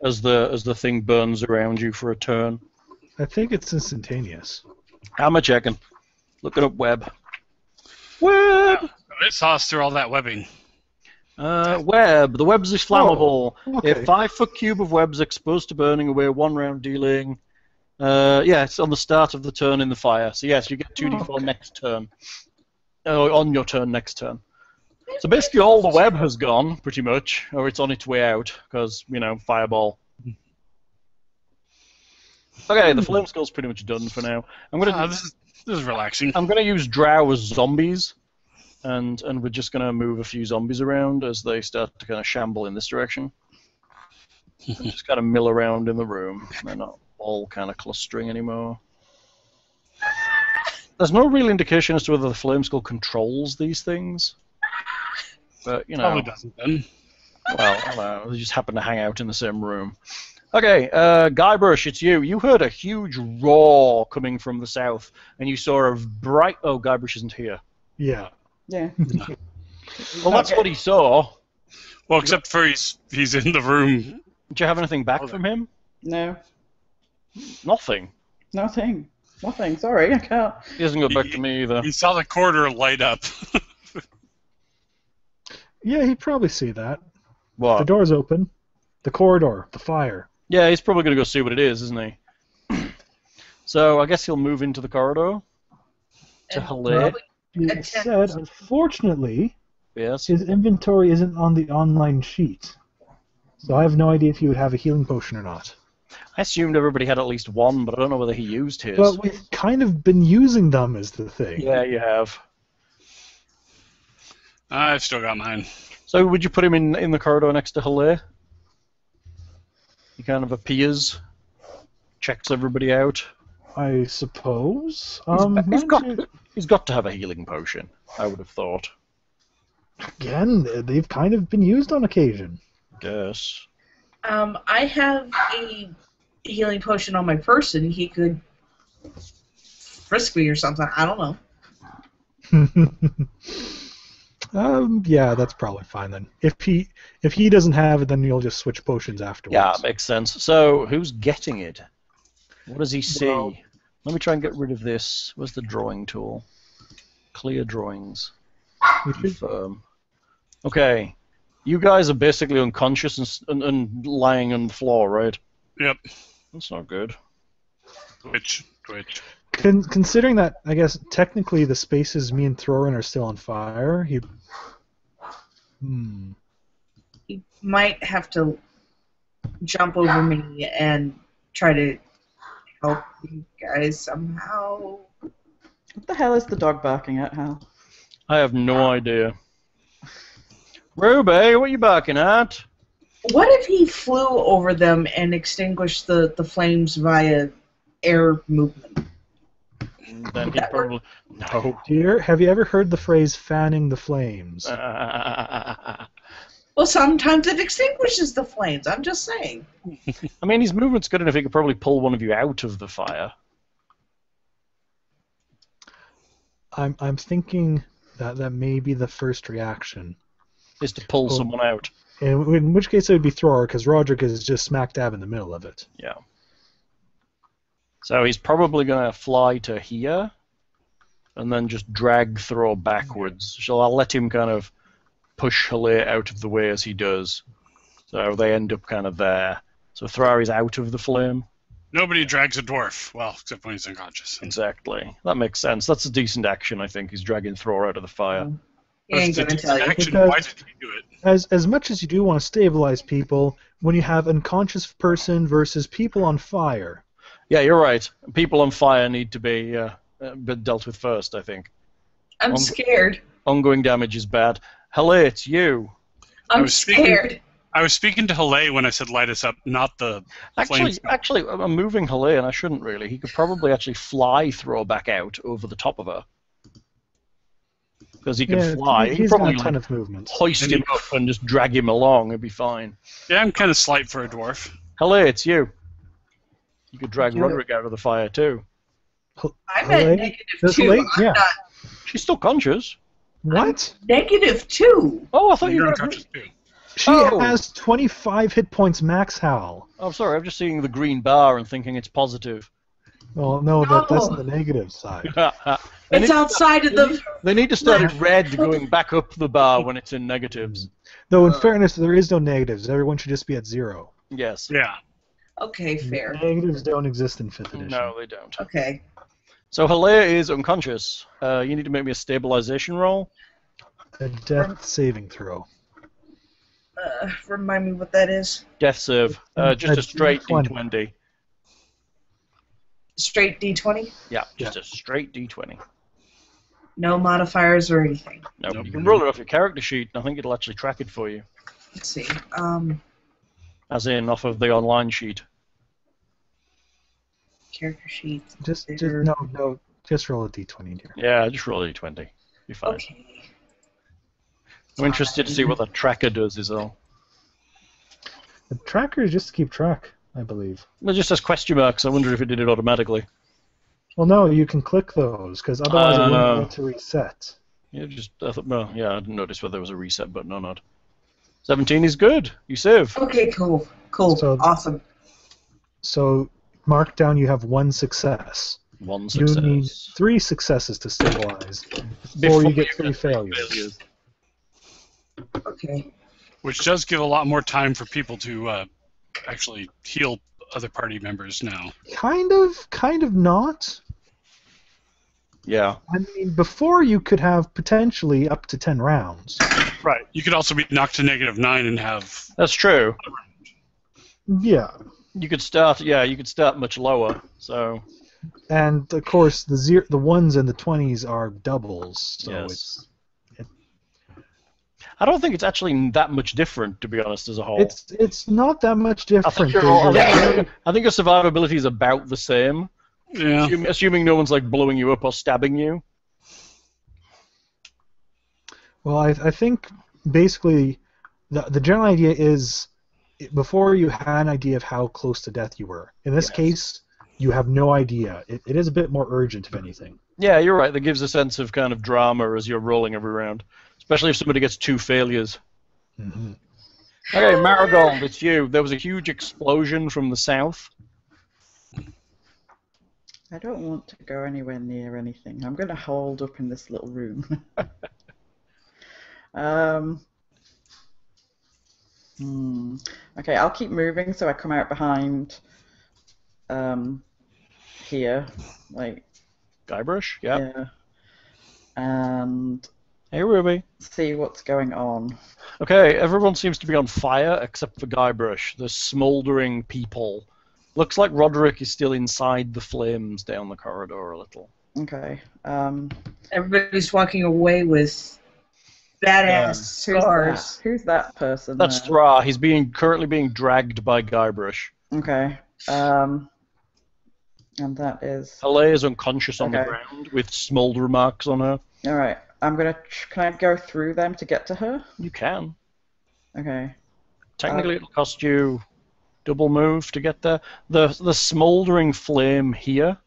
as the thing burns around you for a turn. I think it's instantaneous. How am I checking? Looking up web. Web! It saw us through all that webbing. Web. The webs is flammable. okay. A 5-foot cube of webs exposed to burning away 1 round dealing. Yeah, it's on the start of the turn in the fire. So yes, you get 2d4 next turn. On your turn next turn. So basically all the web has gone, pretty much, or it's on its way out, because, fireball. Okay, the flame skull's pretty much done for now. I'm gonna. This is relaxing. I'm gonna use drow as zombies, and we're just gonna move a few zombies around as they start to kind of shamble in this direction. Just kind of mill around in the room. They're not all kind of clustering anymore. There's no real indication as to whether the flame skull controls these things. But, you know, Probably doesn't then. well, I don't know, they just happen to hang out in the same room. Okay, Guybrush, it's you. You heard a huge roar coming from the south, and you saw a bright... Oh, Guybrush isn't here. Yeah. Yeah. Well, that's what he saw. Well, except for he's in the room. Did you have anything back from him? No. Nothing. Nothing. Nothing. Sorry, I can't. He hasn't got back to me either. He saw the corridor light up. Yeah, he'd probably see that. What? The door's open. The corridor. The fire. Yeah, he's probably going to go see what it is, isn't he? So I guess he'll move into the corridor to Halle. It said, unfortunately, Yes. his inventory isn't on the online sheet. So I have no idea if he would have a healing potion or not. I assumed everybody had at least one, but I don't know whether he used his. Well, we've kind of been using them as the thing. Yeah, you have. I've still got mine. So would you put him in the corridor next to Halle? He kind of appears, checks everybody out. I suppose. He's got to have a healing potion, I would have thought. Again, they've kind of been used on occasion. Guess. I have a healing potion on my person. He could frisk me or something. I don't know. Yeah, that's probably fine then. If he doesn't have it, then you'll just switch potions afterwards. Yeah, makes sense. So who's getting it? What does he see? Well, Let me try and get rid of this. Where's the drawing tool? Clear drawings. Confirm. Okay. You guys are basically unconscious and lying on the floor, right? Yep. That's not good. Twitch. Considering that, I guess, technically the spaces me and Thorin are still on fire, he Might have to jump over me and try to help you guys somehow. What the hell is the dog barking at, Hal? I have no idea. Ruby, what are you barking at? What if he flew over them and extinguished the flames via air movement? Then he probably... No. Dear, have you ever heard the phrase fanning the flames? Well, sometimes it extinguishes the flames. I'm just saying. I mean, his movement's good enough he could probably pull one of you out of the fire. I'm thinking that may be the first reaction. Is to pull someone out. In which case it would be Thror, because Roderick is just smack dab in the middle of it. Yeah. So he's probably going to fly to here, and then just drag Thror backwards. So I'll let him kind of push Halle out of the way as he does. So they end up kind of there. So Thror is out of the flame. Nobody drags a dwarf. Well, except when he's unconscious. Exactly. That makes sense. That's a decent action, I think. He's dragging Thror out of the fire. He ain't gonna tell you. Action. Because- Why did he do it? As much as you do want to stabilize people, when you have unconscious person versus people on fire. Yeah, you're right. People on fire need to be dealt with first, I think. I'm scared. Ongoing damage is bad. Halle, it's you. I'm scared. I was speaking to Halle when I said light us up, not the flames. Actually, I'm moving Halle, and I shouldn't really. He could probably actually fly Thror back out over the top of her. Because he can fly. He's probably got a ton of movement. hoist him up and just drag him along. It'd be fine. Yeah, I'm kind of slight for a dwarf. Halle, it's you. You could drag Roderick out of the fire, too. I'm at -2. Yeah. I'm not She's still conscious. What? -2. Oh, I thought you You're were... unconscious too. She Oh. has 25 hit points max, Hal. I'm sorry, I'm just seeing the green bar and thinking it's positive. Well, no, that's No. the negative side. It's outside of the. They need to start in red going back up the bar when it's in negatives. Though, in fairness, there is no negatives. Everyone should just be at 0. Yes. Yeah. Okay, fair. Negatives don't exist in 5th edition. No, they don't. Okay. So Halle is unconscious. You need to make me a stabilization roll. A death saving throw. Remind me what that is. Death save. Just a straight D20. D20. Straight D20. Yeah, just a straight D20. No modifiers or anything. No, Nope. you can roll it off your character sheet, and I think it'll actually track it for you. Let's see. As in, off of the online sheet. Character sheet. Just there. just roll a d20 here. Yeah, just roll a D20. Be fine. Okay. I'm interested to see what that tracker does, is all. The tracker is just to keep track, I believe. It just says question marks. I wonder if it did it automatically. Well, no, you can click those, because otherwise it wouldn't be able to reset. Yeah, I didn't notice whether there was a reset button or not. 17 is good. You save. Okay, cool. So, awesome. So, mark down you have 1 success. 1 success. You need 3 successes to stabilize before you get 3 failures. Okay. Which does give a lot more time for people to actually heal other party members now. Kind of not. Yeah. I mean, before you could have potentially up to 10 rounds. Right. You could also be knocked to -9 and have... That's true. Yeah. You could start much lower, so... And, of course, the 1s and the 20s are doubles, so yes. I don't think it's actually that much different, to be honest, as a whole. It's not that much different. I think your survivability is about the same. Yeah. Assuming no one's like blowing you up or stabbing you. Well, I think basically the general idea is before you had an idea of how close to death you were. In this case, you have no idea. It is a bit more urgent, if anything. Yeah, you're right. That gives a sense of kind of drama as you're rolling every round. Especially if somebody gets 2 failures. Mm-hmm. Okay, Marigold, it's you. There was a huge explosion from the south. I don't want to go anywhere near anything. I'm going to hold up in this little room. Okay, I'll keep moving so I come out behind here. Like Guybrush? Yeah. Yeah. And... Hey, Ruby. See what's going on. Okay, everyone seems to be on fire except for Guybrush. There's smouldering people. Looks like Roderick is still inside the flames down the corridor a little. Okay. Everybody's walking away with badass scars. Who's that person? That's Thra. He's currently being dragged by Guybrush. Okay. And that is... Alea is unconscious on the ground with smolder marks on her. Alright. Can I go through them to get to her? You can. Okay. Technically, it'll cost you double move to get there. The smouldering flame here,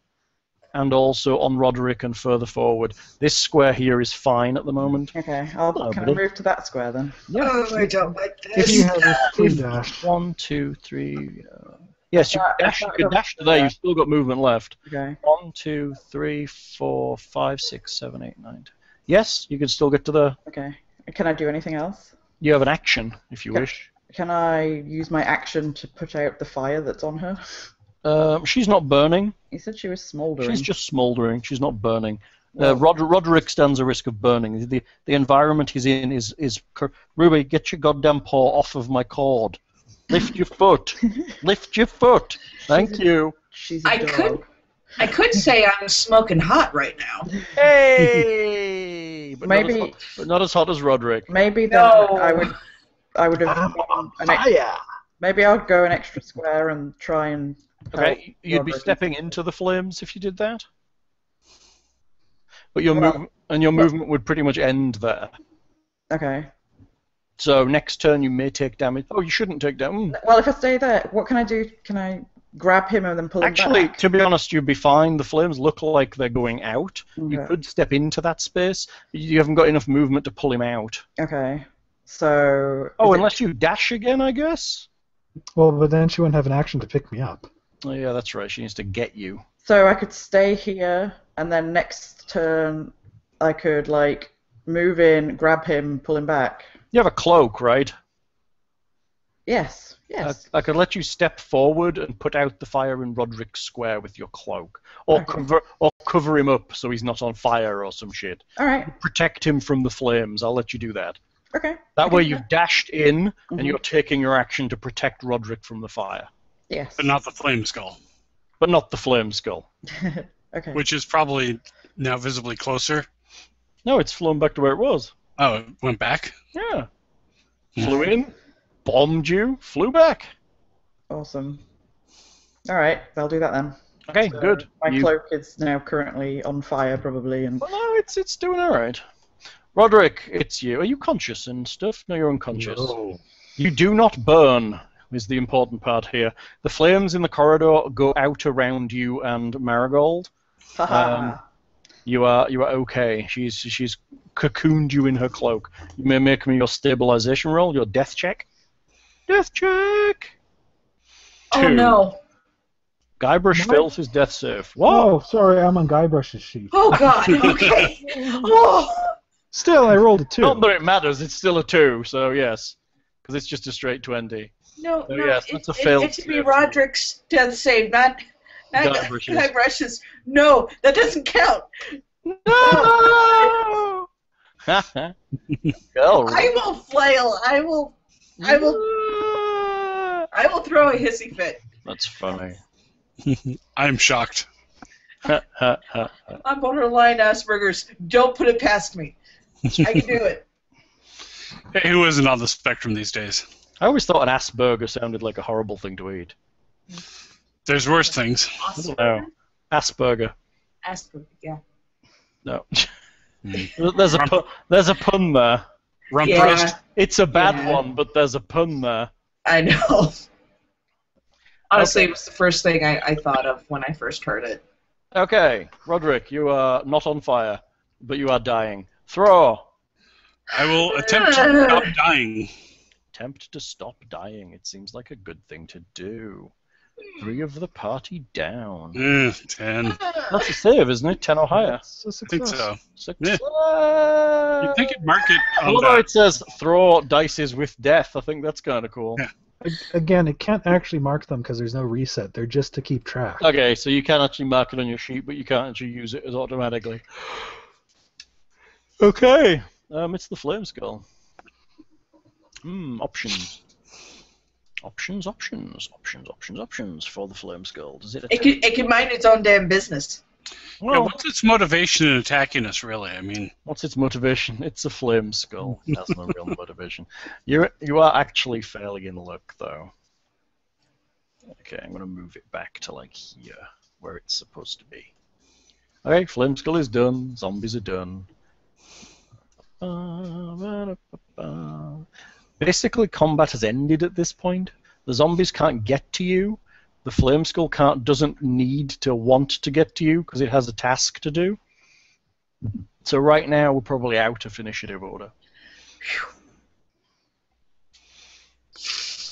and also on Roderick and further forward. This square here is fine at the moment. Okay. Can I move to that square then? Yeah. Oh, I don't like this. If you have a free dash. 1, 2, 3. Yes, you could dash to there. You've still got movement left. Okay. 1, 2, 3, 4, 5, 6, 7, 8, 9. 10. Yes, you can still get to the... Okay. Can I do anything else? You have an action, if you wish. Can I use my action to put out the fire that's on her? She's not burning. You said she was smouldering. She's just smouldering. She's not burning. Roderick stands a risk of burning. The environment he's in is... Ruby, get your goddamn paw off of my cord. Lift your foot. Lift your foot. Thank you. She's a dog. I could say I'm smoking hot right now. Hey! But maybe, not as hot as Roderick. Maybe then I would have gone maybe I'll go an extra square and try and Okay, you'd be stepping into the flames if you did that. But your movement would pretty much end there. Okay. So next turn you may take damage. Oh, you shouldn't take damage. Well, if I stay there, what can I do? Can I grab him and then pull him back? Actually, to be honest, you'd be fine. The flames look like they're going out. Okay. You could step into that space. You haven't got enough movement to pull him out. Okay. So... Oh, unless you dash again, I guess? Well, but then she wouldn't have an action to pick me up. Oh, yeah, that's right. She needs to get you. So I could stay here, and then next turn I could, like, move in, grab him, pull him back. You have a cloak, right? Yes, yes. I could let you step forward and put out the fire in Roderick's square with your cloak. Or cover him up so he's not on fire or some shit. Alright. Protect him from the flames. I'll let you do that. Okay. That way you've dashed in, and you're taking your action to protect Roderick from the fire. Yes. But not the flame skull. But not the flame skull. Okay. Which is probably now visibly closer. No, it's flown back to where it was. Oh, it went back? Yeah. Flew in, bombed you, flew back. Awesome. Alright, I'll do that then. Okay, good. My cloak is now currently on fire, probably. And... Well, no, it's doing alright. Roderick, it's you. Are you conscious and stuff? No, you're unconscious. No. You do not burn, is the important part here. The flames in the corridor go out around you and Marigold. You are okay. She's cocooned you in her cloak. You may make me your stabilization roll, your death check. Death check! Oh 2. no. Guybrush fails his death save. Whoa! Oh, sorry, I'm on Guybrush's sheet. Oh god. Okay. Oh. Still, I rolled a 2. Not that it matters, it's still a 2, so yes. Because it's just a straight 20. No, So no. yes, that's a failed It should be save. Roderick's death save, not Guybrush's. Guybrush's. No, that doesn't count. No! Girl, I will flail. I will throw a hissy fit. That's funny. I'm shocked. I'm borderline Asperger's. Don't put it past me. I can do it. Hey, who isn't on the spectrum these days? I always thought an Asperger sounded like a horrible thing to eat. There's worse things. I don't know. Asperger. Asperger, yeah. No. There's a pun there. Rump Yeah. roast. It's a bad Yeah. one, but there's a pun there. I know. Honestly, Okay. it was the first thing I thought of when I first heard it. Okay, Roderick, you are not on fire, but you are dying. Throw. I will attempt to stop dying. Attempt to stop dying. It seems like a good thing to do. 3 of the party down. 10. That's a save, isn't it? 10 or higher. It's a I think success. so. Success. You'd think it'd mark it on Although the... it says throw dices with death, I think that's kind of cool. Yeah. Again, it can't actually mark them because there's no reset. They're just to keep track. Okay, so you can actually mark it on your sheet, but you can't actually use it as automatically. Okay, it's the flame skull. Options. Options for the flame skull. Does it attack? It can mind its own damn business. Yeah, Well, what's its motivation in attacking us, really? I mean, what's its motivation? It's a flame skull. It has no real motivation. You are actually fairly in luck, though. Okay, I'm going to move it back to, like, here, where it's supposed to be. Okay, flame skull is done. Zombies are done. Basically, combat has ended at this point. The zombies can't get to you. The flame skull doesn't need to want to get to you because it has a task to do. So right now we're probably out of initiative order.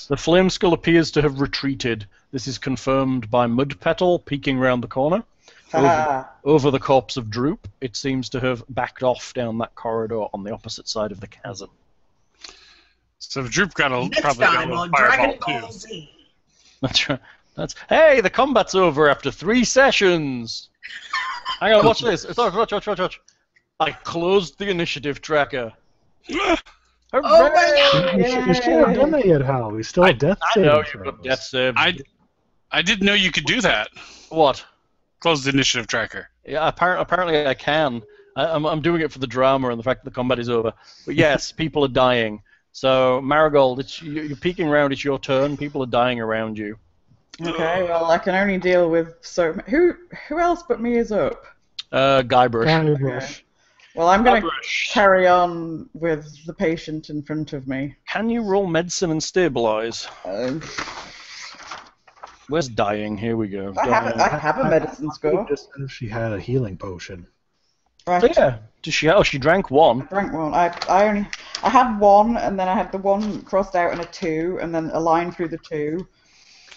The flame skull appears to have retreated. This is confirmed by Mudpetal peeking round the corner. Over the corpse of Droop, it seems to have backed off down that corridor on the opposite side of the chasm. so Droop probably Next got time a on fireball Dragon too. Ball Z. That's right. Hey, the combat's over after 3 sessions. Hang on, watch this. Watch. I closed the initiative tracker. Oh my god! You should have done that yet, Hal. We still have death I saving know you've throws. got death saves. I didn't know you could do that. What? Close the initiative tracker. Yeah, apparently I can. I'm doing it for the drama and the fact that the combat is over. But yes, people are dying. So Marigold, you're peeking around. It's your turn. People are dying around you. Okay, well, I can only deal with who else but me is up? Guybrush. Guybrush. Well, I'm going to Guybrush. carry on with the patient in front of me. Can you roll medicine and stabilize? Where's dying? Here we go. I have a medicine score. Just if she had a healing potion. Right. Yeah. Does she? Oh, she drank 1. Drank one. I had 1, and then I had the 1 crossed out and a 2, and then a line through the 2.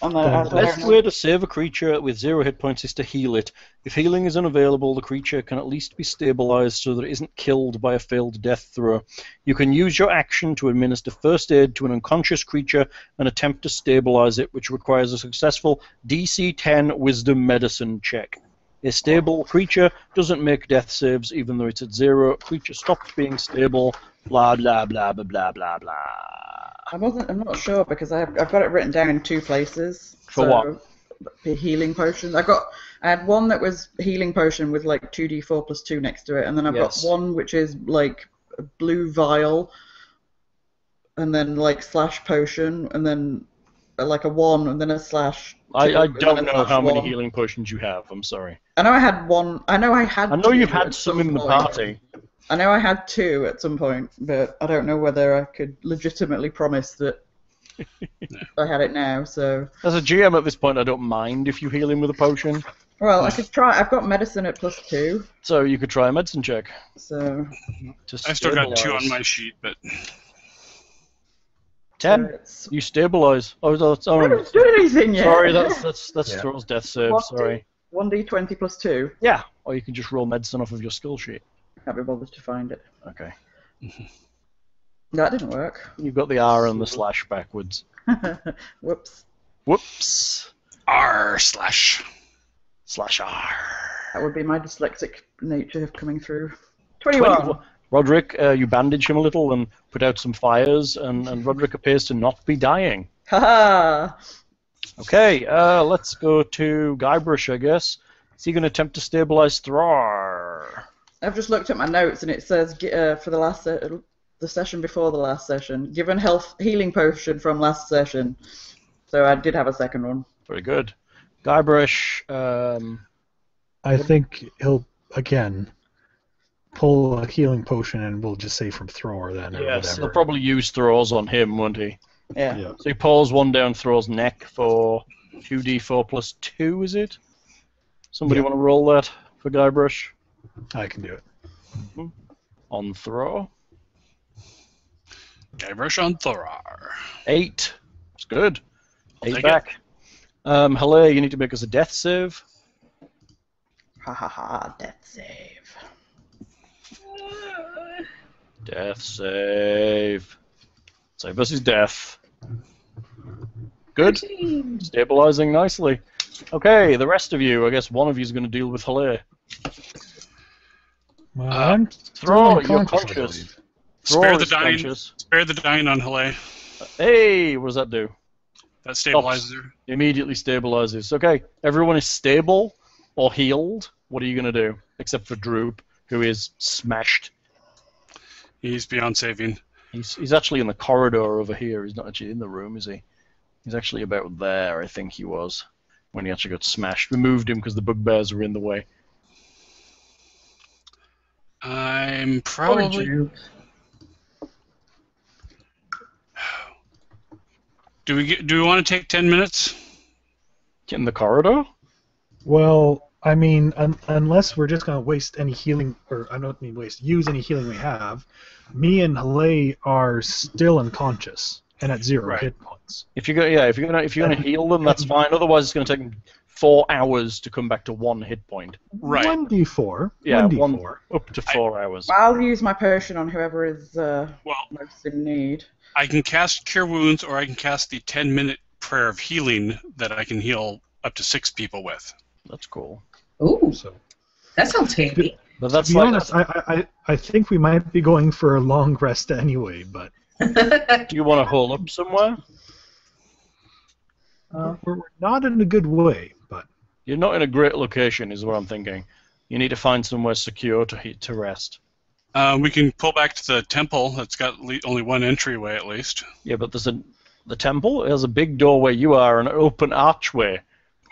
And then The best way to save a creature with 0 hit points is to heal it. If healing is unavailable, the creature can at least be stabilized so that it isn't killed by a failed death throw. You can use your action to administer first aid to an unconscious creature and attempt to stabilize it, which requires a successful DC 10 Wisdom Medicine check. A stable creature doesn't make death saves even though it's at 0. Creature stops being stable, blah blah blah blah blah blah blah. I'm not sure because I've got it written down in 2 places. For what? The healing potion. I had 1 that was healing potion with like 2d4 plus 2 next to it, and then I've got 1 which is like a blue vial, and then like slash potion, and then like a 1, and then a slash. 2, I and don't then a know how many 1. healing potions you have. I'm sorry. I know I had 1. I know I had. I know 2 you've had at some in the point. party. I know I had 2 at some point, but I don't know whether I could legitimately promise that I had it now. So As a GM at this point, I don't mind if you heal him with a potion. well, I could try. I've got medicine at +2, So you could try a medicine check. so I still got 2 on my sheet, but 10. it's. You stabilize. Oh, that's I haven't done anything yet. sorry. That's Yeah. Thrall's death save. What? Sorry. 1d20 +2. Yeah. Or you can just roll medicine off of your skill sheet. Can't be bothered to find it. Okay. That didn't work. You've got the R and the slash backwards. Whoops. Whoops. R/. Slash R. That would be my dyslexic nature coming through. 21. Roderick, you bandage him a little and put out some fires, and Roderick appears to not be dying. Haha. Okay, let's go to Guybrush, I guess. Is he going to attempt to stabilize Thrall? I've just looked at my notes and it says for the last the session before the last session, given healing potion from last session. So I did have a second one. Very good. Guybrush, I think he'll again pull a healing potion, and we'll just say from Thrower then, or yes, whatever. he'll probably use Thrall's on him, won't he? Yeah. Yeah. So he pulls one down Thrall's neck for 2d4 plus 2, is it? Somebody Yeah. want to roll that for Guybrush? I can do it. On Thrall. Guybrush on Thorar. 8. It's good. I'll 8 take back. Hello, you need to make us a death save. Ha ha ha, death save. Death save. Save us his death. Good. Stabilizing nicely. Okay, the rest of you, I guess one of you is going to deal with Halle. Well, I'm Thrall, still you're unconscious, I conscious. believe. Thrall Spare the is dying. conscious. Spare the dying on Halle. Hey, what does that do? That stabilizes her. Immediately stabilizes. Okay, everyone is stable or healed. What are you going to do? Except for Droop, who is smashed. He's beyond saving. He's actually in the corridor over here. He's not actually in the room, is he? He's actually about there, I think he was, when he actually got smashed. We moved him because the bugbears were in the way. I'm probably. Do we want to take 10 minutes? In the corridor? Well, I mean, unless we're just going to waste any healing, or I don't mean waste, use any healing we have, me and Halle are still unconscious and at 0 Right. hit points. If you're gonna heal them, that's fine. Otherwise, it's gonna take them 4 hours to come back to 1 hit point. Right. 1d4. Yeah, 1d4. up to 4 hours. I'll use my potion on whoever is Well, most in need. I can cast Cure Wounds, or I can cast the 10-minute Prayer of Healing that I can heal up to 6 people with. That's cool. Ooh, So, that sounds handy. But to that's be like honest, I think we might be going for a long rest anyway, but do you want to hole up somewhere? we're not in a good way. But You're not in a great location, is what I'm thinking. You need to find somewhere secure to rest. We can pull back to the temple. That's got only one entryway, at least. Yeah, but the temple has a big door where you are, and an open archway.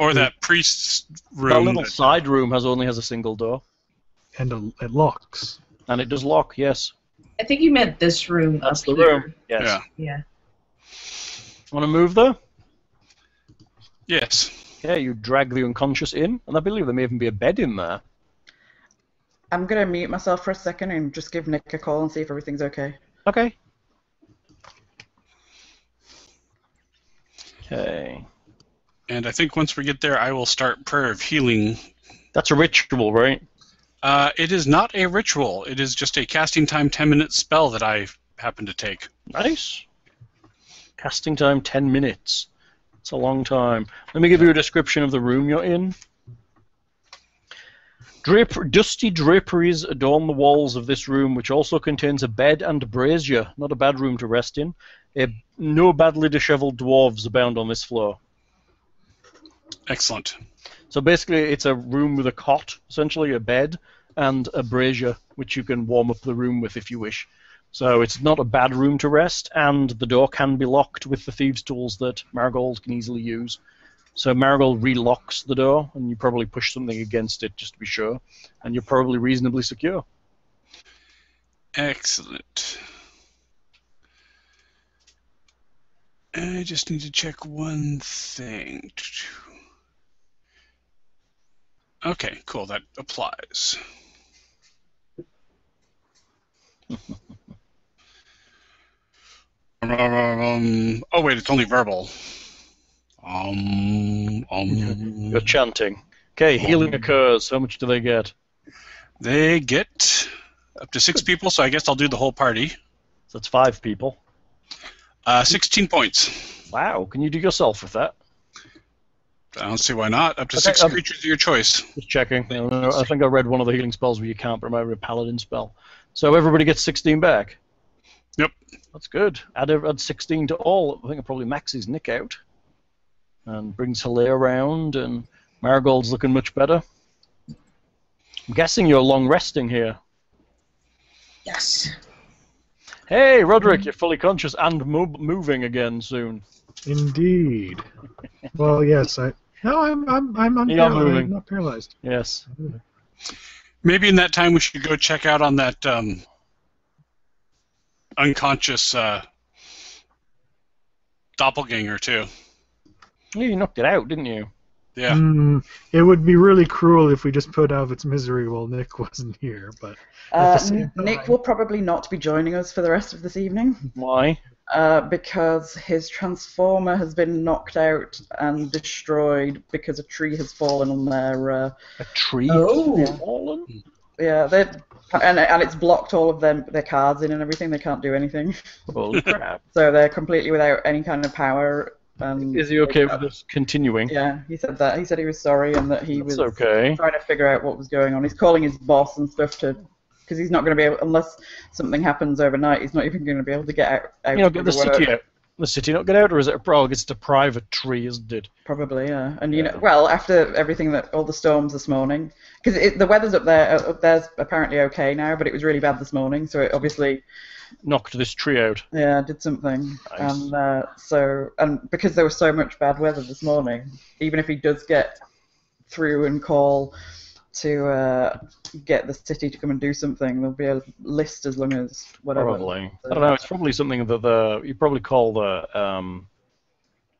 Or that priest's room. That little side room only has a single door, and it locks. and it does lock. Yes, I think you meant this room. that's up the here. room. Yes. Yeah. Yeah. Want to move there? Yes. Yeah, you drag the unconscious in, and I believe there may even be a bed in there. I'm going to mute myself for a second and just give Nick a call and see if everything's okay. Okay. Okay. And I think once we get there, I will start Prayer of Healing. That's a ritual, right? It is not a ritual. It is just a casting time 10-minute spell that I happen to take. Nice. Casting time 10 minutes. It's a long time. Let me give you a description of the room you're in. Dusty draperies adorn the walls of this room, which also contains a bed and brazier. Not a bad room to rest in. No badly disheveled dwarves abound on this floor. Excellent. So basically, it's a room with a cot, essentially a bed, and a brazier, which you can warm up the room with if you wish. So it's not a bad room to rest, and the door can be locked with the thieves' tools that Marigold can easily use. So Marigold relocks the door, and you probably push something against it just to be sure, and you're probably reasonably secure. Excellent. I just need to check one thing. Okay, cool. That applies. Oh wait, it's only verbal. You're chanting. Okay, healing occurs. How much do they get? They get up to 6 people, so I guess I'll do the whole party. So that's 5 people. 16 points. Wow, can you do yourself with that? I don't see why not. Up to Okay, 6 creatures of your choice. Just checking. I think I read one of the healing spells where you can't, but it might be a paladin spell. So everybody gets 16 back. Yep. That's good. Add 16 to all. I think it probably maxes Nick out. And brings Hilaire around, and Marigold's looking much better. I'm guessing you're long resting here. Yes. Hey, Roderick, you're fully conscious and moving again soon. Indeed. Well, yes, I'm moving. I'm not paralyzed. Yes. Maybe in that time we should go check out on that unconscious doppelganger too. Yeah, you knocked it out, didn't you? Yeah. It would be really cruel if we just put out of its misery while Nick wasn't here, but Nick will probably not be joining us for the rest of this evening. Why? Because his transformer has been knocked out and destroyed because a tree has fallen on their... A tree has fallen? Yeah, and it's blocked all of their cards in and everything. They can't do anything. Holy crap. So they're completely without any kind of power. Is he okay with us continuing? Yeah, he said that. He said he was sorry and that he was okay. trying to figure out what was going on. He's calling his boss and stuff because he's not going to be able, unless something happens overnight, he's not even going to be able to get out. Get the city out. The city not get out, or is it it's a private tree, isn't it? Probably, yeah. And well, after everything all the storms this morning, because the weather's up there's apparently okay now, but it was really bad this morning, so it obviously knocked this tree out. Yeah, did something. Nice. And because there was so much bad weather this morning, even if he does get through and call to get the city to come and do something, there'll be a list as long as whatever. Probably. I don't know. It's probably something that you probably call the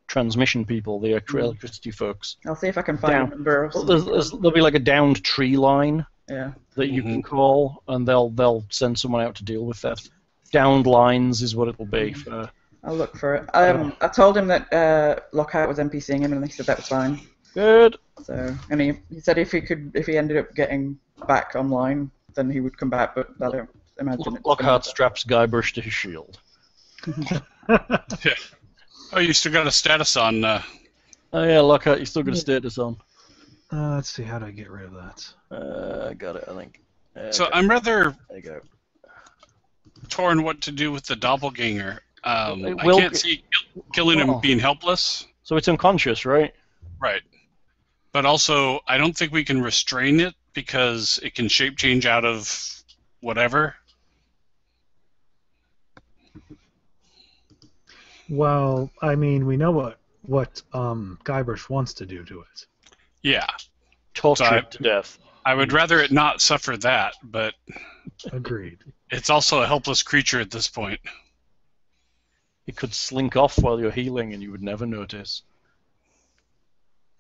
transmission people, the electricity folks. I'll see if I can find a number. There'll be like a downed tree line. Yeah. That you can call, and they'll send someone out to deal with that. Downed lines is what it will be. I'll look for it. I told him that Lockhart was NPCing him, and he said that was fine. Good. So, and he said if he ended up getting back online, then he would come back. But I don't imagine it. Lockhart straps Guybrush to his shield. Yeah. Oh, you still got a status on. Oh yeah, Lockhart, you still got a status on. Let's see, how do I get rid of that? I got it, I think. So I'm rather there you go. torn what to do with the doppelganger. I can't see killing him being helpless. So it's unconscious, right? Right. But also, I don't think we can restrain it because it can shape change out of whatever. Well, I mean, we know what Guybrush wants to do to it. Yeah. Torture it to death. I would rather it not suffer that, but... Agreed. It's also a helpless creature at this point. It could slink off while you're healing and you would never notice.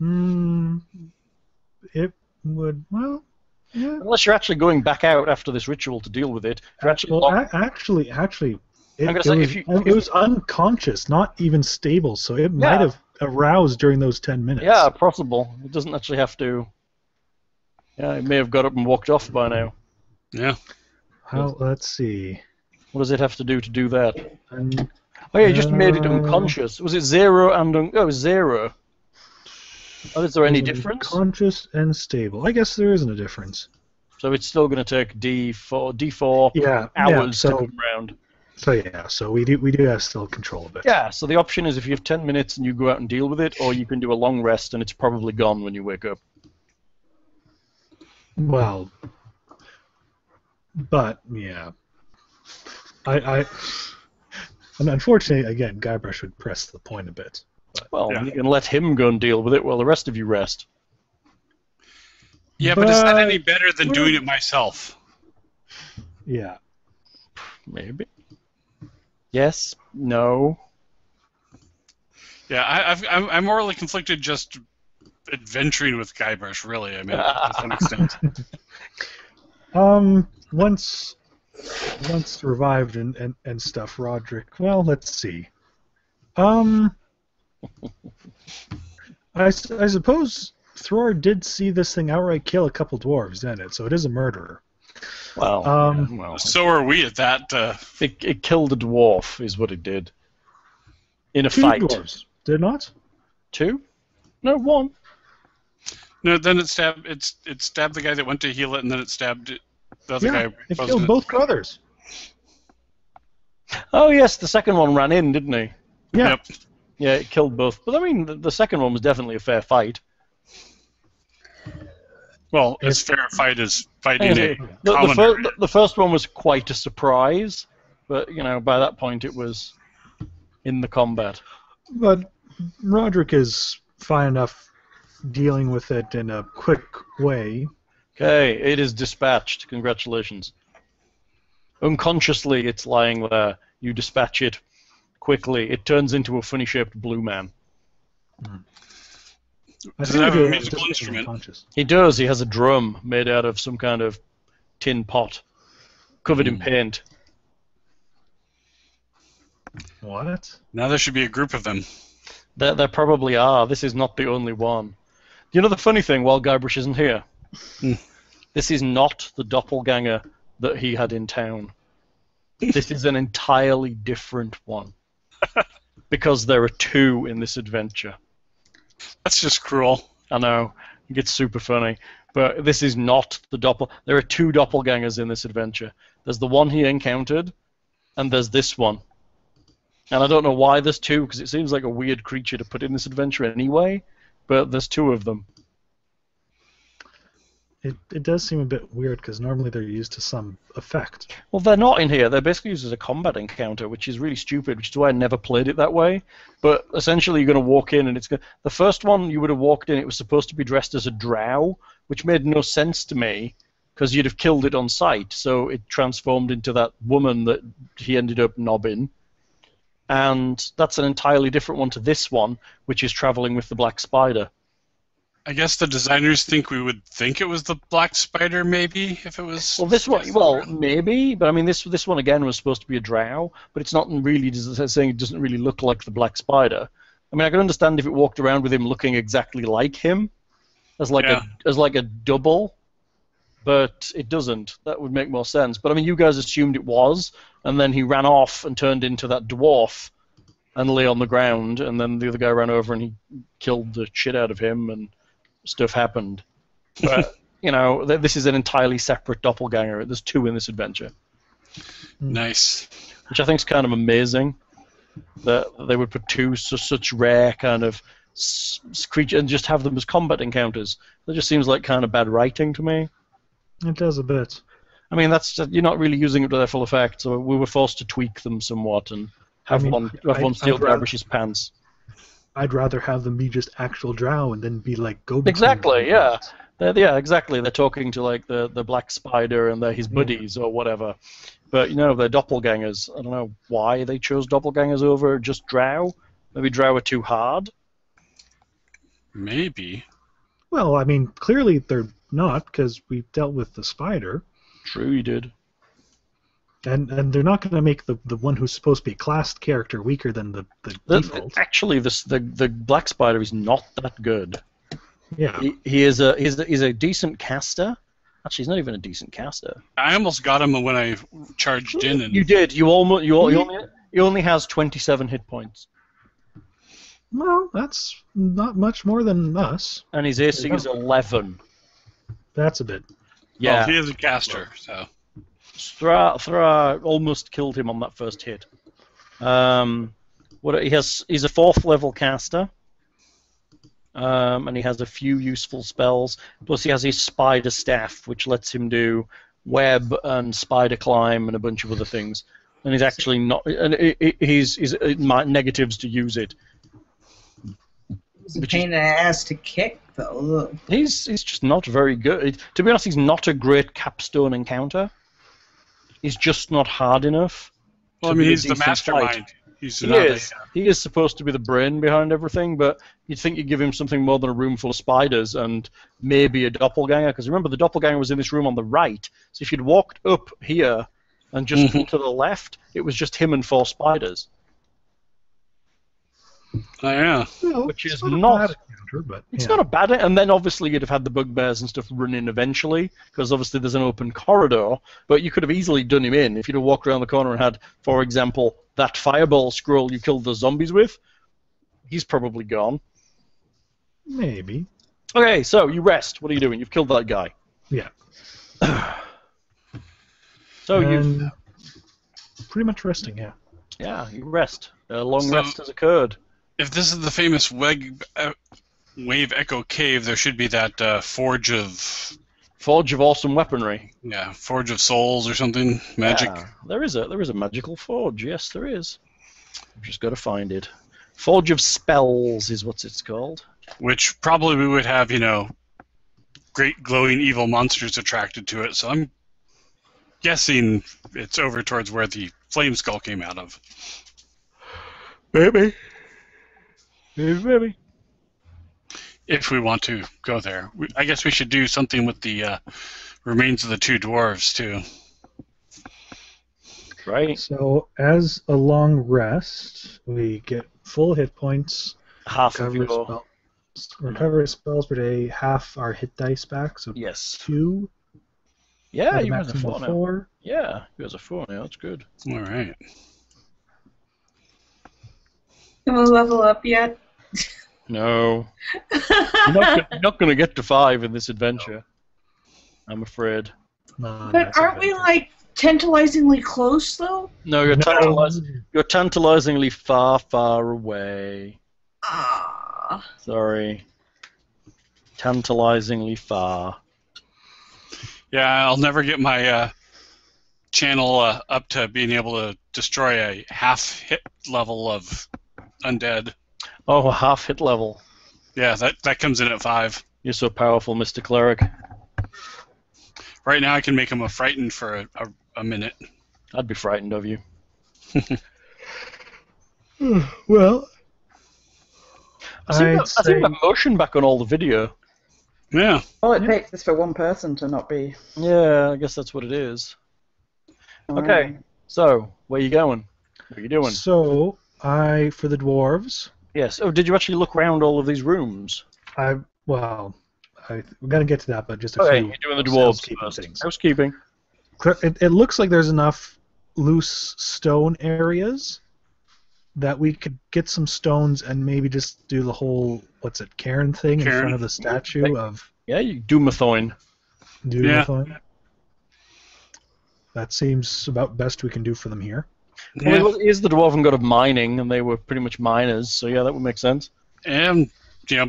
It would, well, yeah. Unless you're actually going back out after this ritual to deal with it. Actually, it was unconscious, not even stable, so it might have aroused during those 10 minutes. Yeah, possible. It doesn't actually have to... Yeah, it may have got up and walked off by now. Yeah. Well, let's see. What does it have to do that? Oh yeah, you just made it unconscious. Was it 0 and... it was 0. Oh, is there any difference? Conscious and stable. I guess there isn't a difference. So it's still going to take D4 hours to come around. So yeah, so we do have still control of it. Yeah, so the option is if you have 10 minutes and you go out and deal with it, or you can do a long rest and it's probably gone when you wake up. Well, but yeah, I and unfortunately, again, Guybrush would press the point a bit. But, well, you can let him go and deal with it while the rest of you rest. Yeah, but is that any better than doing it myself? Yeah. Maybe. Yes. No. Yeah, I'm morally conflicted just adventuring with Guybrush, really. I mean, to some extent. Once revived and stuff, Roderick. Well, let's see. I suppose Thror did see this thing outright kill a couple dwarves, didn't it? So it is a murderer. Well, well. So are we at that. It killed a dwarf, is what it did. In a Two fight. dwarves, did it not? 2? No, 1. No, then it stabbed the guy that went to heal it, and then it stabbed the other guy. It killed both brothers. Oh yes, the second one ran in, didn't he? Yeah. Yep. Yeah, it killed both. But I mean, the second one was definitely a fair fight. Well, as fair a fight as fighting a the first one was quite a surprise, but by that point it was in the combat. But Roderick is fine enough dealing with it in a quick way. Okay, it is dispatched. Congratulations. Unconsciously, it's lying there. You dispatch it quickly. It turns into a funny-shaped blue man. Does it have a musical instrument? He does. He has a drum made out of some kind of tin pot, covered in paint. What? Now there should be a group of them. There probably are. This is not the only one. You know the funny thing, while Guybrush isn't here? This is not the doppelganger that he had in town. This is an entirely different one. Because there are 2 in this adventure. That's just cruel. I know. It gets super funny. But this is not the There are 2 doppelgangers in this adventure. There's the one he encountered, and there's this one. And I don't know why there's 2, because it seems like a weird creature to put in this adventure anyway, but there's 2 of them. It does seem a bit weird, because normally they're used to some effect. Well, they're not in here. They're basically used as a combat encounter, which is really stupid, which is why I never played it that way. But essentially, you're going to walk in, and the first one you would have walked in, it was supposed to be dressed as a drow, which made no sense to me, because you'd have killed it on sight. So it transformed into that woman that he ended up nobbing. And that's an entirely different one to this one, which is traveling with the black spider. I guess the designers think we would think it was the black spider, maybe, if it was. Well, this one, maybe, but I mean, this one again was supposed to be a drow, but it's not really saying it doesn't really look like the black spider. I mean, I can understand if it walked around with him looking exactly like him, as like a double, but it doesn't. That would make more sense. But I mean, you guys assumed it was, and then he ran off and turned into that dwarf, and lay on the ground, and then the other guy ran over and he killed the shit out of him, and stuff happened. But, this is an entirely separate doppelganger. There's 2 in this adventure. Nice. Which I think is kind of amazing, that they would put 2 such rare kind of creatures and just have them as combat encounters. That just seems like kind of bad writing to me. It does a bit. I mean, you're not really using it to their full effect, so we were forced to tweak them somewhat and have one steal Guybrush's pants. I'd rather have them be just actual drow and then be like go. Exactly, yeah. Exactly. They're talking to like the black spider and they're his buddies or whatever. But they're doppelgangers. I don't know why they chose doppelgangers over just drow. Maybe drow are too hard. Maybe. Well, I mean, clearly they're not, because we dealt with the spider. True, you did. And they're not going to make the one who's supposed to be a classed character weaker than the default. Actually, the black spider is not that good. Yeah. He's a decent caster. Actually, he's not even a decent caster. I almost got him when I charged in. And you did. He only has 27 hit points. Well, that's not much more than us. And his AC is 11. That's a bit. Yeah. Well, he is a caster, so. Thra almost killed him on that first hit. He's a 4th level caster. And he has a few useful spells. Plus he has his spider staff, which lets him do web and spider climb and a bunch of other things. And he's actually not. And he's negatives to use it. It's a pain in the ass to kick, though. He's just not very good. To be honest, he's not a great capstone encounter. is just not hard enough. Well, I mean, he's the mastermind. He is supposed to be the brain behind everything, but you'd think you'd give him something more than a room full of spiders and maybe a doppelganger, because remember, the doppelganger was in this room on the right, so if you'd walked up here and just to the left, it was just him and 4 spiders. Oh, yeah. Well, Which is not not... a bad encounter, but It's yeah. not a bad... And then obviously you'd have had the bugbears and stuff run in eventually, because obviously there's an open corridor, but you could have easily done him in if you'd have walked around the corner and had, for example, that fireball scroll you killed the zombies with. He's probably gone. Maybe. Okay, so you rest. What are you doing? You've killed that guy. Yeah. So And you... pretty much resting, yeah. Yeah, you rest. A long rest has occurred. If this is the famous Wave Echo Cave, there should be that Forge of Awesome Weaponry. Yeah, Forge of Souls or something. Magic. Yeah, there is a magical forge. Yes, there is. I've just got to find it. Forge of Spells is what it's called. Which probably we would have, great glowing evil monsters attracted to it. So I'm guessing it's over towards where the Flame Skull came out of. Maybe. Maybe. If we want to go there. I guess we should do something with the remains of the 2 dwarves, too. Right. So, as a long rest, we get full hit points. Half of your... Recover spells per day, half our hit dice back, so Yes. 2. Yeah, you you has a 4 now. 4. Yeah, you has a 4 now. That's good. All right. Can we level up yet? No. You're not going to get to 5 in this adventure. I'm afraid. But aren't we, like, tantalizingly close, though? No, you're tantalizingly far, far away. Ah. Sorry. Tantalizingly far. Yeah, I'll never get my channel up to being able to destroy a half hit level of undead. Oh, a half hit level. Yeah, that comes in at 5. You're so powerful, Mr. Cleric. Right now I can make him a frightened for a minute. I'd be frightened of you. Well, I think that motion back on all the video. Yeah. All it takes is for one person to not be. Yeah, I guess that's what it is. Okay, so where you going? What are you doing? So, for the dwarves. Yes. Oh, did you actually look around all of these rooms? We're going to get to that, but just a few. You're doing the dwarves first. Things. Housekeeping. It looks like there's enough loose stone areas that we could get some stones and maybe just do the whole, Cairn thing in front of the statue of... Yeah, Doomathoin. Doomathoin. Yeah. That seems about best we can do for them here. Yeah. Well, is the Dwarven god of mining, and they were pretty much miners, so yeah, that would make sense. And,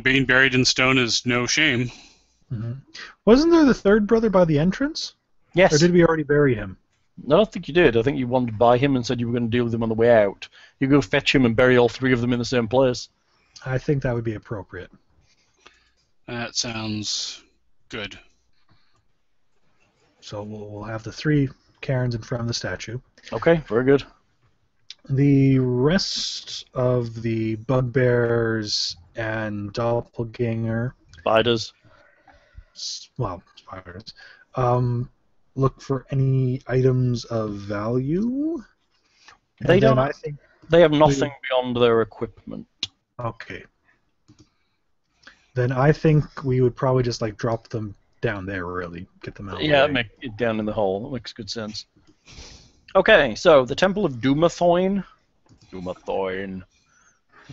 being buried in stone is no shame. Mm-hmm. Wasn't there the 3rd brother by the entrance? Yes. Or did we already bury him? No, I don't think you did. I think you wandered by him and said you were going to deal with him on the way out. You go fetch him and bury all 3 of them in the same place. I think that would be appropriate. That sounds good. So we'll have the 3 cairns in front of the statue. Okay, very good. The rest of the bugbears and doppelganger... Spiders. Well, spiders. Look for any items of value. They don't. They have nothing beyond their equipment. Okay. Then I think we would probably just drop them down there. Really, get them out. Yeah, make it down in the hole. That makes good sense. Okay, so the Temple of Doomathoin. Doomathoin.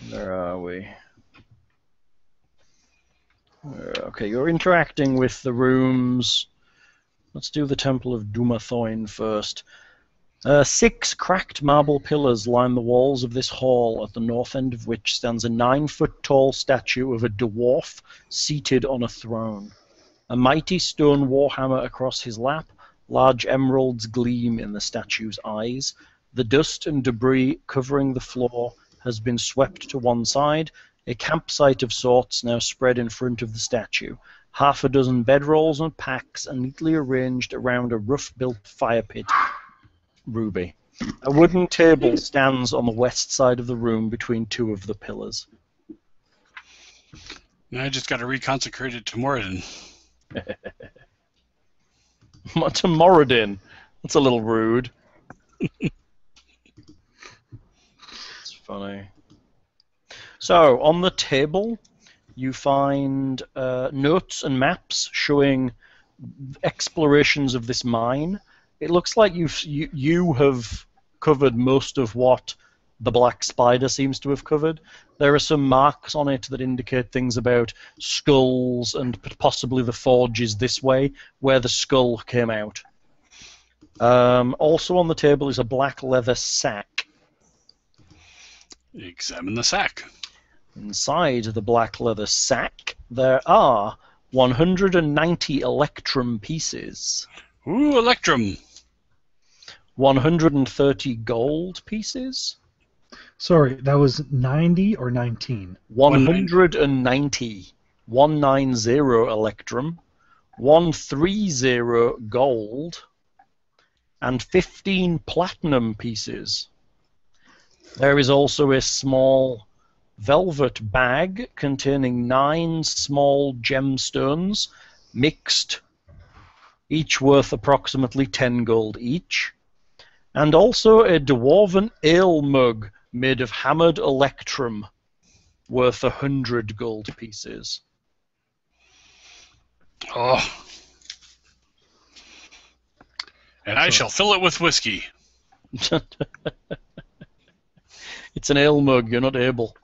Where are we? Okay, you're interacting with the rooms. Let's do the Temple of Doomathoin first. 6 cracked marble pillars line the walls of this hall, at the north end of which stands a 9-foot-tall statue of a dwarf seated on a throne. A mighty stone warhammer across his lap, large emeralds gleam in the statue's eyes. The dust and debris covering the floor has been swept to one side. A campsite of sorts now spread in front of the statue. Half a dozen bedrolls and packs are neatly arranged around a rough-built fire pit. Ruby. A wooden table stands on the west side of the room between two of the pillars. Now I just got to reconsecrate it to Moradin. To Moradin. That's a little rude. It's funny. So, on the table, you find notes and maps showing explorations of this mine. It looks like you have covered most of what the Black Spider seems to have covered. There are some marks on it that indicate things about skulls and possibly the forges this way, where the skull came out. Also on the table is a black leather sack. Examine the sack. Inside the black leather sack, there are 190 electrum pieces. Ooh, electrum. 130 gold pieces. Sorry, that was 90 or 19? 190. 190 electrum. 130 gold. And 15 platinum pieces. There is also a small velvet bag containing 9 small gemstones, mixed, each worth approximately 10 gold each, and also a dwarven ale mug made of hammered electrum, worth 100 gold pieces. Oh. And I shall fill it with whiskey. It's an ale mug, you're not able.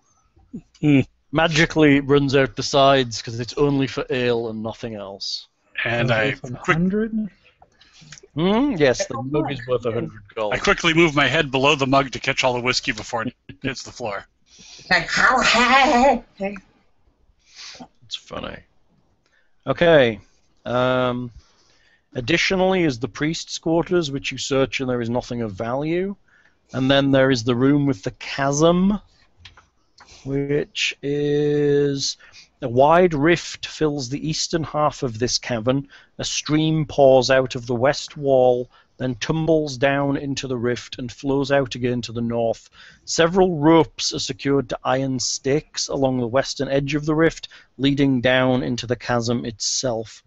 Magically runs out the sides because it's only for ale and nothing else. And I 100? Yes, the mug is worth 100 gold. I quickly move my head below the mug to catch all the whiskey before it hits the floor. It's funny. Okay. Additionally is the priest's quarters, which you search and there is nothing of value. And then there is the room with the chasm, which is a wide rift fills the eastern half of this cavern. A stream pours out of the west wall, then tumbles down into the rift and flows out again to the north. Several ropes are secured to iron stakes along the western edge of the rift, leading down into the chasm itself.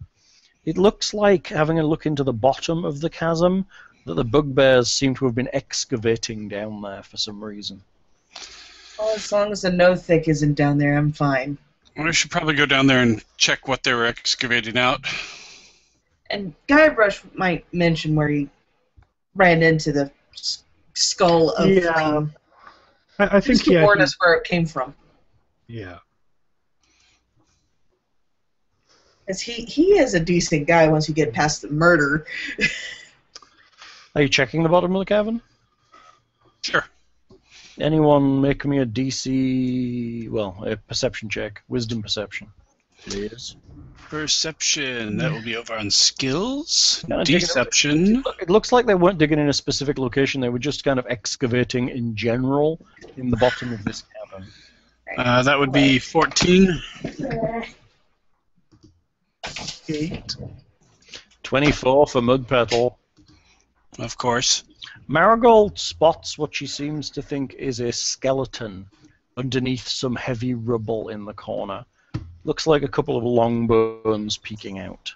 It looks like, having a look into the bottom of the chasm, that the bugbears seem to have been excavating down there for some reason. Well, as long as the no-thick isn't down there, I'm fine. Well, I should probably go down there and check what they were excavating out. And Guybrush might mention where he ran into the skull of Flame. I think just to warn us where it came from. Yeah. Because he is a decent guy once you get past the murder. Are you checking the bottom of the cavern? Sure. Anyone make me a a perception check. Wisdom perception, please. Perception. That will be over on skills. Kind of Deception. It looks like they weren't digging in a specific location. They were just kind of excavating in general in the bottom of this cavern. That would be 14. 8. 24 for Mudpetal. Of course. Marigold spots what she seems to think is a skeleton underneath some heavy rubble in the corner. Looks like a couple of long bones peeking out.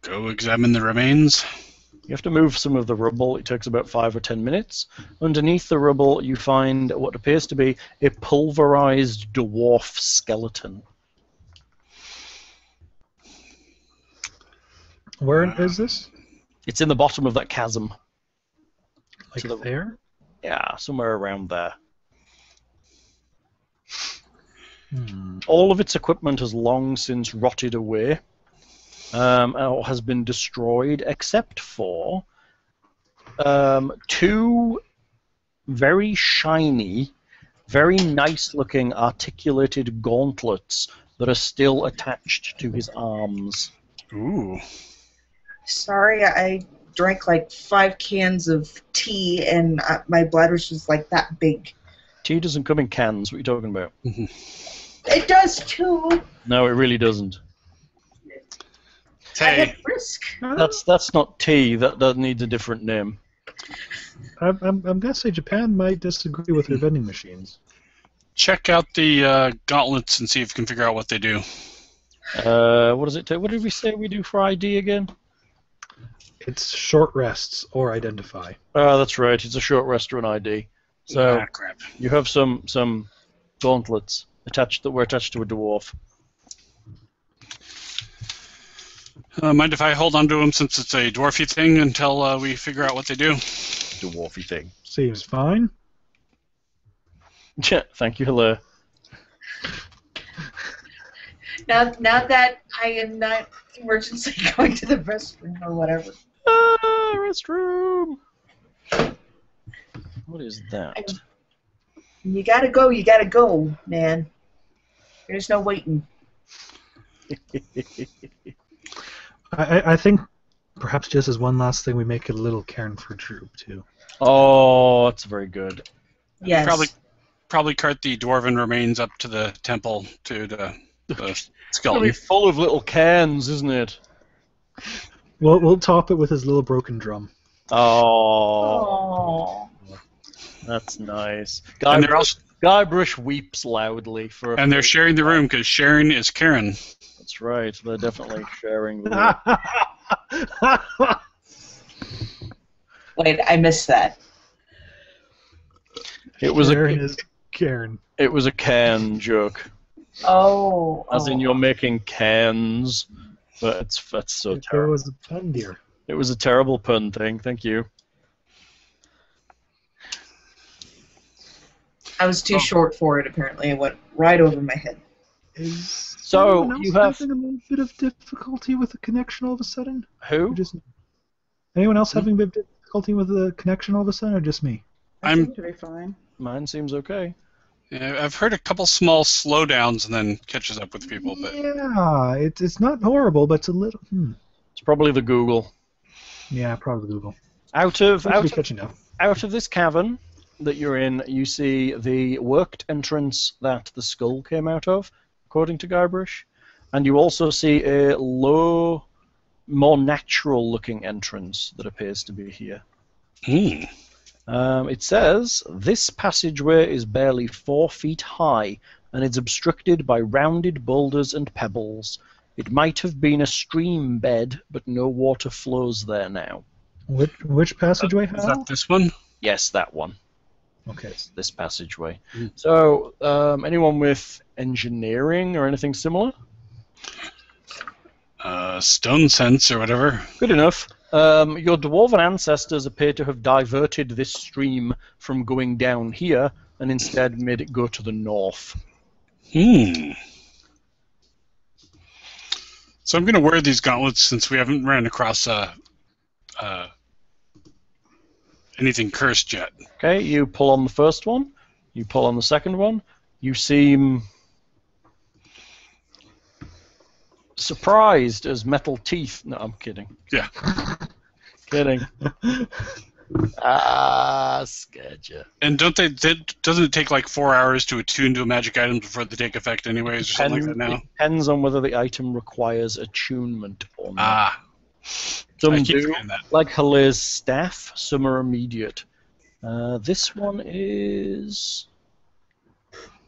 Go examine the remains. You have to move some of the rubble. It takes about 5 or 10 minutes. Underneath the rubble, you find what appears to be a pulverized dwarf skeleton. Where is this? It's in the bottom of that chasm. Like there? Yeah, somewhere around there. All of its equipment has long since rotted away, or has been destroyed, except for 2 very shiny, very nice-looking articulated gauntlets that are still attached to his arms. Ooh. Sorry, I drank like 5 cans of tea and my bladder's just like that big. Tea doesn't come in cans. What are you talking about? It does too. No, it really doesn't. I Tay. had brisk. That's not tea. That needs a different name. I'm gonna say Japan might disagree with their vending machines. Check out the gauntlets and see if you can figure out what they do. What does it take? What did we say we do for ID again? It's short rests or identify. Oh, that's right. It's a short rest or an ID. So Ah, crap. you have some gauntlets attached that were attached to a dwarf. Mind if I hold on to them since it's a dwarfy thing until we figure out what they do? Dwarfy thing. Seems fine. Thank you, hello. Now that I am not emergency going to the restroom or whatever. Restroom. What is that? You gotta go, man. There's no waiting. I think perhaps just as one last thing, we make a little cairn for troop too. Oh, that's very good. Yes. Probably cart the dwarven remains up to the temple to the It's gonna be skeleton. full of little cans, isn't it? We'll top it with his little broken drum. Oh, Oh. that's nice. And they're also, Guybrush weeps loudly for. and they're sharing the room because sharing is Karen. That's right. They're definitely sharing the room. Wait, I missed that. It was Cairn a is Cairn. it was a can joke, Oh. as in you're making cans. But that's so There terrible. was a pun, dear. It was a terrible pun thing. Thank you. I was too short for it, apparently. It went right over my head. Is So, anyone else you have- having a little bit of difficulty with the connection all of a sudden? Who? Or just anyone else having a bit of difficulty with the connection all of a sudden, or just me? I I'm- seem to be fine. Mine seems okay. Yeah, I've heard a couple small slowdowns and then catches up with people, but Yeah, it's not horrible, but it's a little. It's probably the Google. Yeah, probably Google. Out of Catching up. out of this cavern that you're in, you see the worked entrance that the skull came out of, according to Guybrush, and you also see a low, more natural-looking entrance that appears to be here. It says, this passageway is barely 4 feet high, and is obstructed by rounded boulders and pebbles. It might have been a stream bed, but no water flows there now. Which passageway? is How? that this one? Yes, that one. Okay. This passageway. So, anyone with engineering or anything similar? Stone sense or whatever. Good enough. Your dwarven ancestors appear to have diverted this stream from going down here and instead made it go to the north. So I'm going to wear these gauntlets since we haven't ran across anything cursed yet. Okay, you pull on the first one, you pull on the second one, you seem surprised as metal teeth. No, I'm kidding. Yeah. Kidding. Scared you. And doesn't it take like 4 hours to attune to a magic item before they take effect anyways or something like that now? It depends on whether the item requires attunement or not. Ah. Some I keep do, forgetting that. like Hale's staff, some are immediate. This one is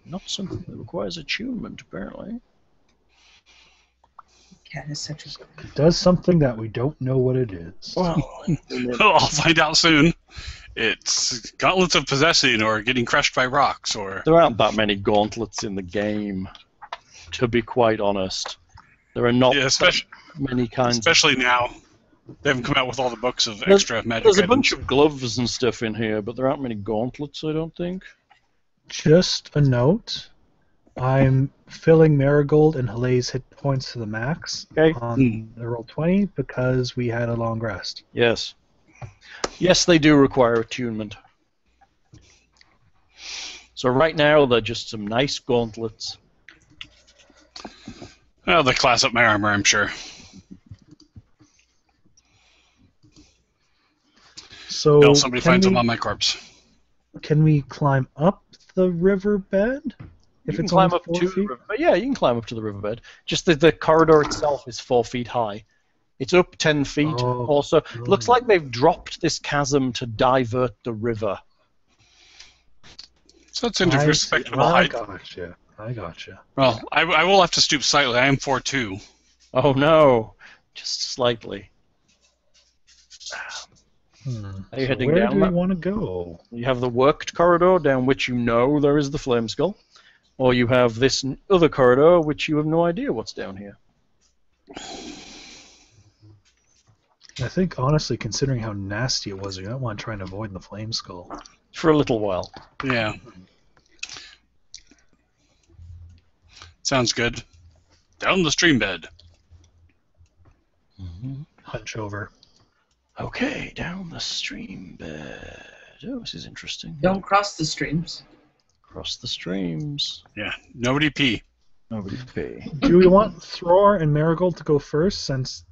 not something that requires attunement, apparently. Cat is such a... It does something that we don't know what it is. Well, I'll find out soon. It's gauntlets of possessing or getting crushed by rocks or... there aren't that many gauntlets in the game, to be quite honest. There are not Yeah, especially, many kinds. especially now. They haven't come out with all the books of There's- extra magic There's a items. bunch of gloves and stuff in here, but there aren't many gauntlets, I don't think. Just a note. I'm filling Marigold and Hale's hit points to the max Okay. on the roll 20 because we had a long rest. Yes. Yes, they do require attunement. So right now, they're just some nice gauntlets. Well, they class up my armor, I'm sure. So Until somebody can finds we, them on my corpse. can we climb up the riverbed? You If can it's climb only up 4 to the feet? riverbed. Yeah, you can climb up to the riverbed. Just that the corridor itself is 4 feet high. It's up 10 feet. Oh, Also, it looks like they've dropped this chasm to divert the river. So it's a respectable I height. I gotcha. Well, I will have to stoop slightly. I am 4'2". Oh no, just slightly. Are you heading where down do we that? want to go? You have the worked corridor down which you know there is the flame skull, or you have this other corridor which you have no idea what's down here. I think, honestly, considering how nasty it was, you don't want to try and avoid the flame skull. For a little while. Yeah. Sounds good. Down the stream bed. Hunch over. Okay, down the stream bed. Oh, this is interesting. Don't cross the streams. Cross the streams. Yeah. Nobody pee. Nobody pay. Do we want Thror and Marigold to go first, since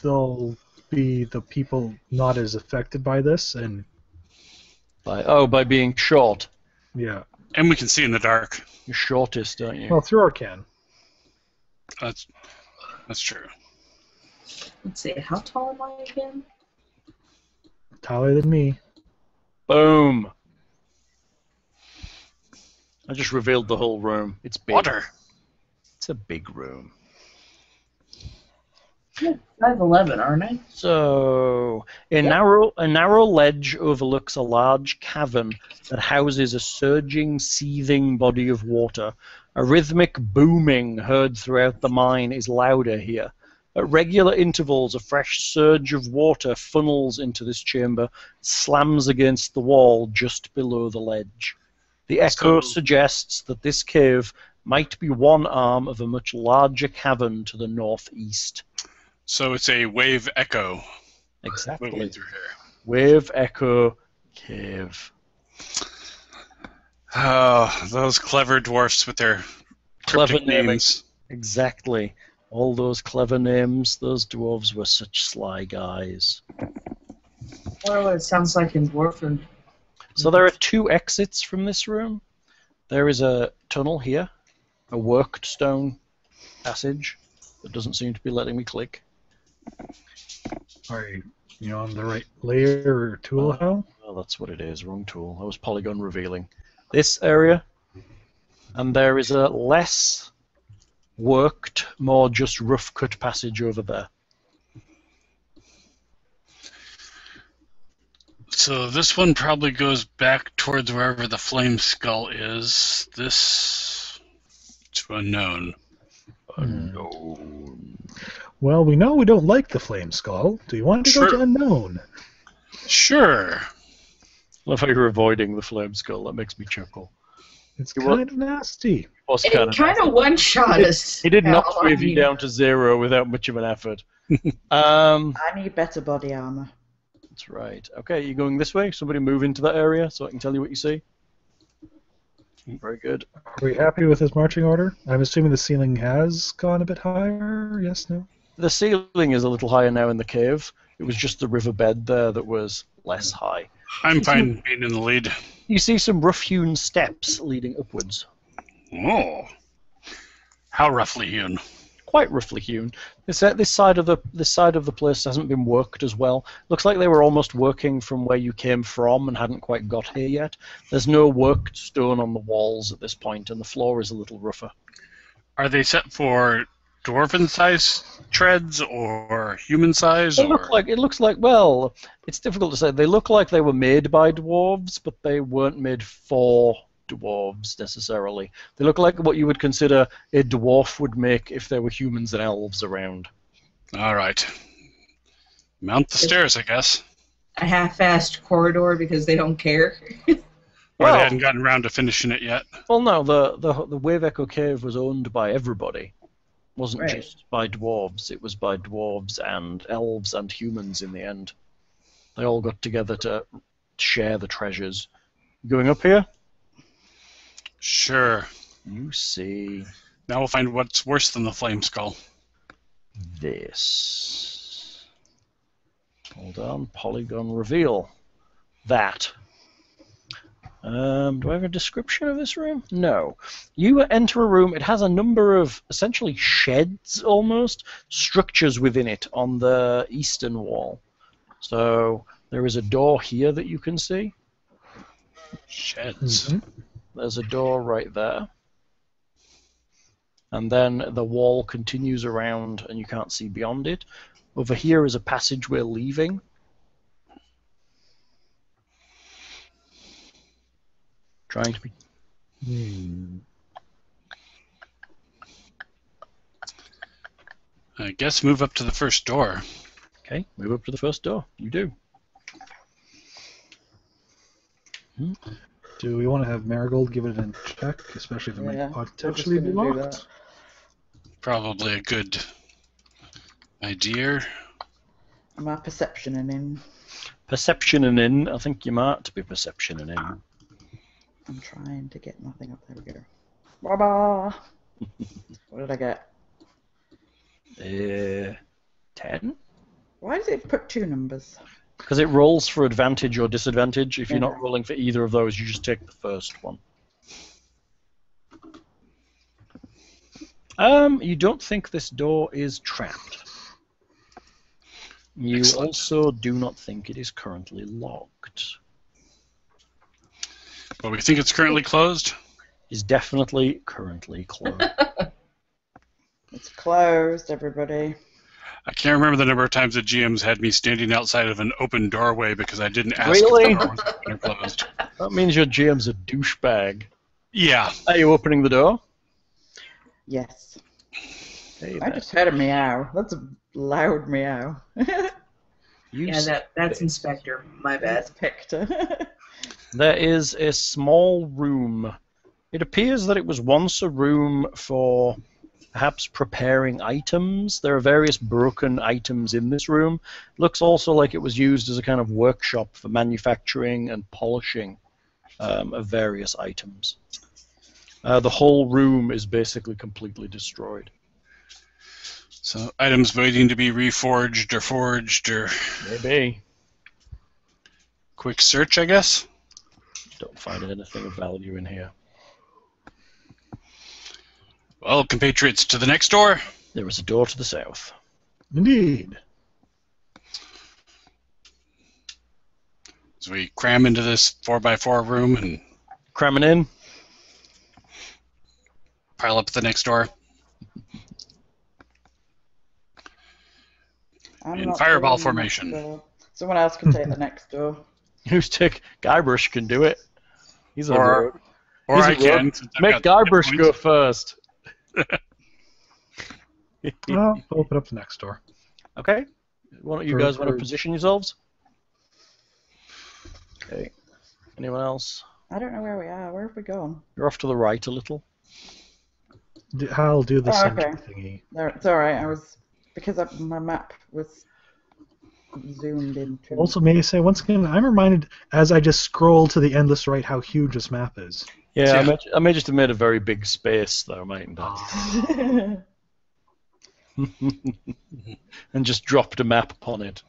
they'll be the people not as affected by this? And By being short. yeah. And we can see in the dark. You're shortest, aren't you? Well, Thror can. That's true. Let's see, how tall am I again? Taller than me. Boom. I just revealed the whole room. It's big. Water. It's a big room. 5'11", aren't I? So, a narrow ledge overlooks a large cavern that houses a surging, seething body of water. A rhythmic booming heard throughout the mine is louder here. At regular intervals, a fresh surge of water funnels into this chamber, slams against the wall just below the ledge. The echo suggests that this cave might be one arm of a much larger cavern to the northeast. So it's a wave echo. Exactly. Moving through here. Wave echo cave. Oh, those clever dwarfs with their Clever cryptic naming. names. Exactly. All those clever names. Those dwarves were such sly guys. Well, it sounds like in Dwarfen. So there are two exits from this room. There is a tunnel here, a worked stone passage that doesn't seem to be letting me click. Are you on the right layer or tool, Hal? Oh, that's what it is. Wrong tool. I was polygon revealing. This area, and there is a less worked, more just rough cut passage over there. So this one probably goes back towards wherever the flame skull is. This to unknown. Unknown. Well, we know we don't like the flame skull. Do you want to go to unknown? Sure. Love how you're avoiding the flame skull. That makes me chuckle. It's kind of nasty. It kind of one-shot us. He did not wave you down to 0 without much of an effort. I need better body armor. That's right. Okay, you're going this way. Somebody move into that area so I can tell you what you see. Very good. Are we happy with this marching order? I'm assuming the ceiling has gone a bit higher. Yes, no? The ceiling is a little higher now in the cave. It was just the riverbed there that was less high. I'm fine being in the lead. You see some rough-hewn steps leading upwards. Oh. How roughly hewn? Quite roughly hewn. This side of the place hasn't been worked as well. Looks like they were almost working from where you came from and hadn't quite got here yet. There's no worked stone on the walls at this point, and the floor is a little rougher. Are they set for dwarven size treads or human size? It looks like well, it's difficult to say. They look like they were made by dwarves, but they weren't made for dwarves necessarily. They look like what you would consider a dwarf would make if there were humans and elves around. All right. Mount the stairs, I guess. A half-assed corridor because they don't care. Or they hadn't gotten around to finishing it yet. Well, no, the Wave Echo Cave was owned by everybody. It wasn't just by dwarves. It was by dwarves and elves and humans in the end. They all got together to share the treasures. Going up here? Sure. You see. Now we'll find what's worse than the flame skull. This. Hold on. Polygon reveal. That. Do I have a description of this room? No. You enter a room. It has a number of essentially sheds, almost, structures within it on the eastern wall. So there is a door here that you can see. Sheds. Mm-hmm. There's a door right there. And then the wall continues around and you can't see beyond it. Over here is a passage we're leaving. Trying to be... I guess move up to the first door. Okay, move up to the first door. You do. Do we want to have Marigold give it a check, especially if it Yeah, might potentially be we're just gonna do locked? Probably a good idea. Am I perceptioning in? Perceptioning in. I think you might be perceptioning in. I'm trying to get nothing up. There we go. Baba! What did I get? 10? Why does it put two numbers? Because it rolls for advantage or disadvantage. If you're not rolling for either of those, you just take the first one. You don't think this door is trapped. You Excellent. also do not think it is currently locked. But we think it's currently closed. It's definitely currently closed. It's closed, everybody. I can't remember the number of times the GMs had me standing outside of an open doorway because I didn't ask Really? if the door was open or closed. That means your GM's a douchebag. Yeah. Are you opening the door? Yes. Hey, I just heard a meow. That's a loud meow. Yeah, that's Inspector. My bad. That's picked. There is a small room. It appears that it was once a room for perhaps preparing items. There are various broken items in this room. Looks also like it was used as a kind of workshop for manufacturing and polishing of various items. The whole room is basically completely destroyed. So items waiting to be reforged or forged or Maybe. quick search, I guess. Don't find anything of value in here. Well, compatriots, to the next door. There is a door to the south. Indeed. So we cram into this 4x4 room and Cramming in. pile up at the next door. I'm In not fireball doing the formation. next door. Someone else can take the next door. Who's take Guybrush can do it. He's a Or- rogue. Or He's a I rogue. can. Since I've Make got Guybrush hit go points. first. Well, open up the next door. Okay. Why don't you guys want to position yourselves? Okay. Anyone else? I don't know where we are. Where have we gone? You're off to the right a little. I'll do the Oh, center okay. thingy. There, it's alright. I was because my map was zoomed into. Also, may I say, once again, I'm reminded as I just scroll to the endless right how huge this map is. Yeah, Yeah. I may just have made a very big space, though, mightn't I? And just dropped a map upon it.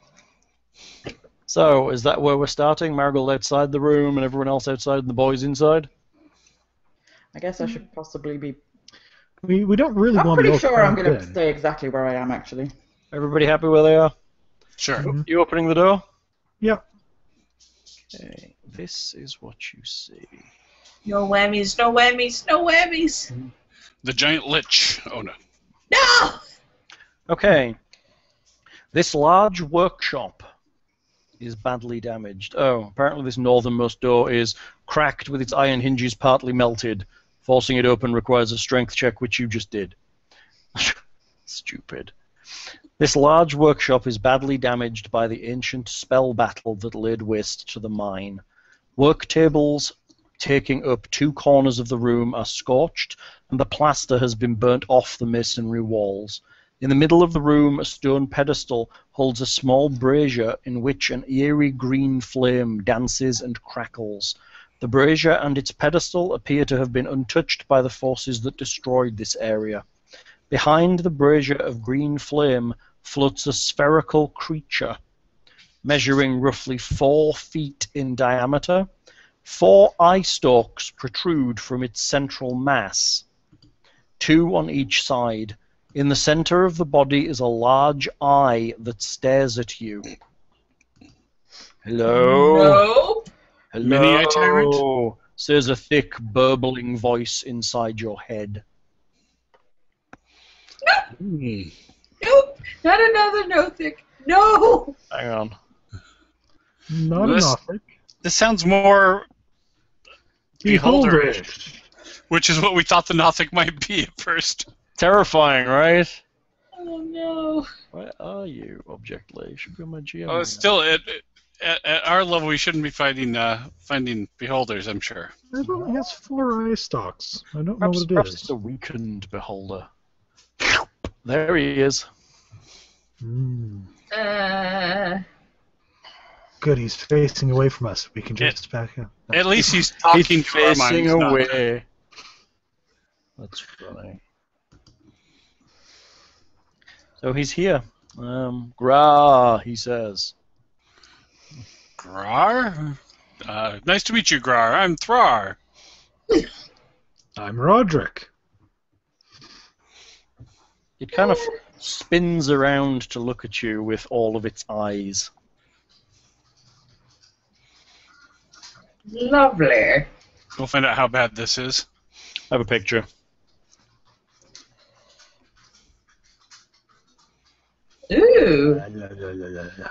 So, is that where we're starting? Marigold outside the room and everyone else outside and the boys inside? I guess I should possibly be. We don't really I'm want to pretty be all sure I'm cramped going to in. stay exactly where I am, actually. Everybody happy where they are? Sure. You opening the door? Yep. Okay, this is what you see. No whammies, no whammies, no whammies. The giant lich. Oh no. No! Okay. This large workshop is badly damaged. Oh, apparently this northernmost door is cracked with its iron hinges partly melted. Forcing it open requires a strength check, which you just did. Stupid. This large workshop is badly damaged by the ancient spell battle that laid waste to the mine. Work tables taking up 2 corners of the room are scorched, and the plaster has been burnt off the masonry walls. In the middle of the room, a stone pedestal holds a small brazier in which an eerie green flame dances and crackles. The brazier and its pedestal appear to have been untouched by the forces that destroyed this area. Behind the brazier of green flame floats a spherical creature, measuring roughly 4 feet in diameter, 4 eye stalks protrude from its central mass, 2 on each side. In the center of the body is a large eye that stares at you. Hello? No. Hello? Mini-eye tyrant? Says a thick, burbling voice inside your head. Hmm. Nope. Not another no thick. No. Hang on. Not This- enough. This sounds more beholderish, Beholderish. which is what we thought the Nothic might be at first. Terrifying, right? Oh no. Where are you, Object Lay? Should be on my GM. Oh, still, at our level, we shouldn't be finding beholders, I'm sure. It only has 4 eye stalks. I don't know Perhaps, what it perhaps is. it's a weakened beholder. There he is. Hmm. Uh, Good, he's facing away from us. We can just back up. At least he's talking He's to our facing minds, not- away. That's funny. So he's here. Gra, he says. Grar? Nice to meet you, Grar. I'm Thrar. I'm Roderick. It kind of spins around to look at you with all of its eyes. lovely. We'll find out how bad this is. I have a picture. Ooh. La, la, la, la, la.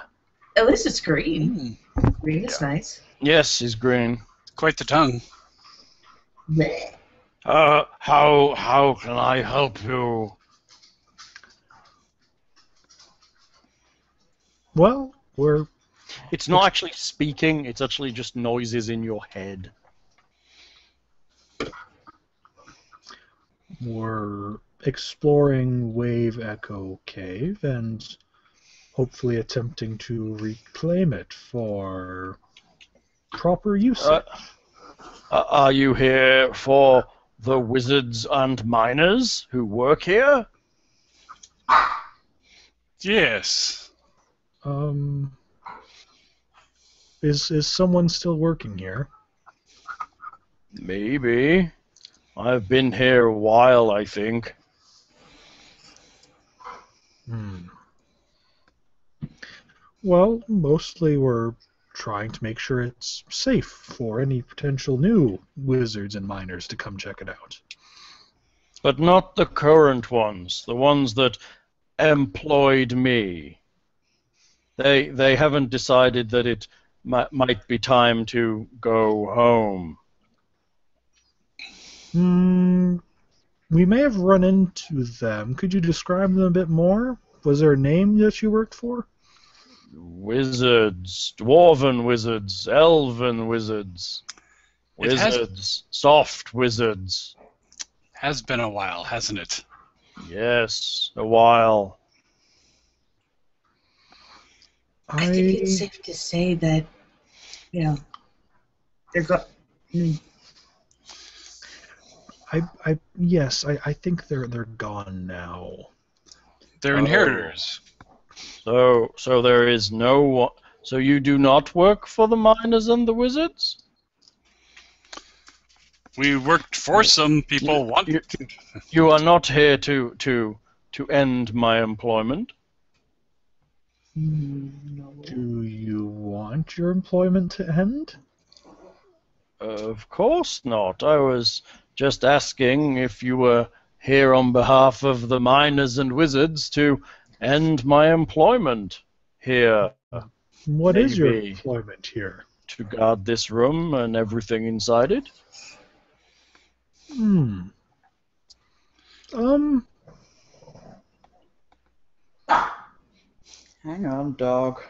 At least it's green. Green is nice. Yes, he's green. Quite the tongue. Bleh. How can I help you? Well, we're It's not actually speaking, it's actually just noises in your head. exploring Wave Echo Cave and hopefully attempting to reclaim it for proper usage. Are you here for the wizards and miners who work here? Yes. Is someone still working here? Maybe. I've been here a while, I think. Well, mostly we're trying to make sure it's safe for any potential new wizards and miners to come check it out. But not the current ones, the ones that employed me. They haven't decided that it might be time to go home. We may have run into them. Could you describe them a bit more? Was there a name that you worked for? Wizards, dwarven wizards, elven wizards, soft wizards. Has been a while, hasn't it? Yes, a while. I think it's safe to say that, they're Yes, I think they're gone now. They're inheritors. So there is no. So you do not work for the miners and the wizards? We worked for some people. You are not here to end my employment. Do you want your employment to end? Of course not. I was just asking if you were here on behalf of the miners and wizards to end my employment here. What is your Maybe. employment here? To guard this room and everything inside it. Hang on, dog.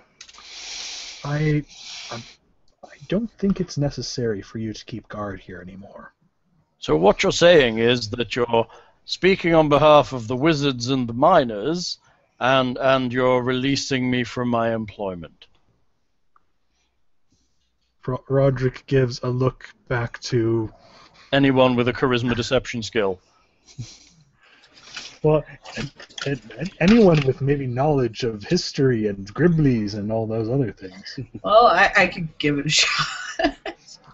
I don't think it's necessary for you to keep guard here anymore. So what you're saying is that you're speaking on behalf of the wizards and the miners, and you're releasing me from my employment. Roderick gives a look back to... Anyone with a charisma deception skill. Well, anyone with maybe knowledge of history and Griblies and all those other things. Well, I could give it a shot.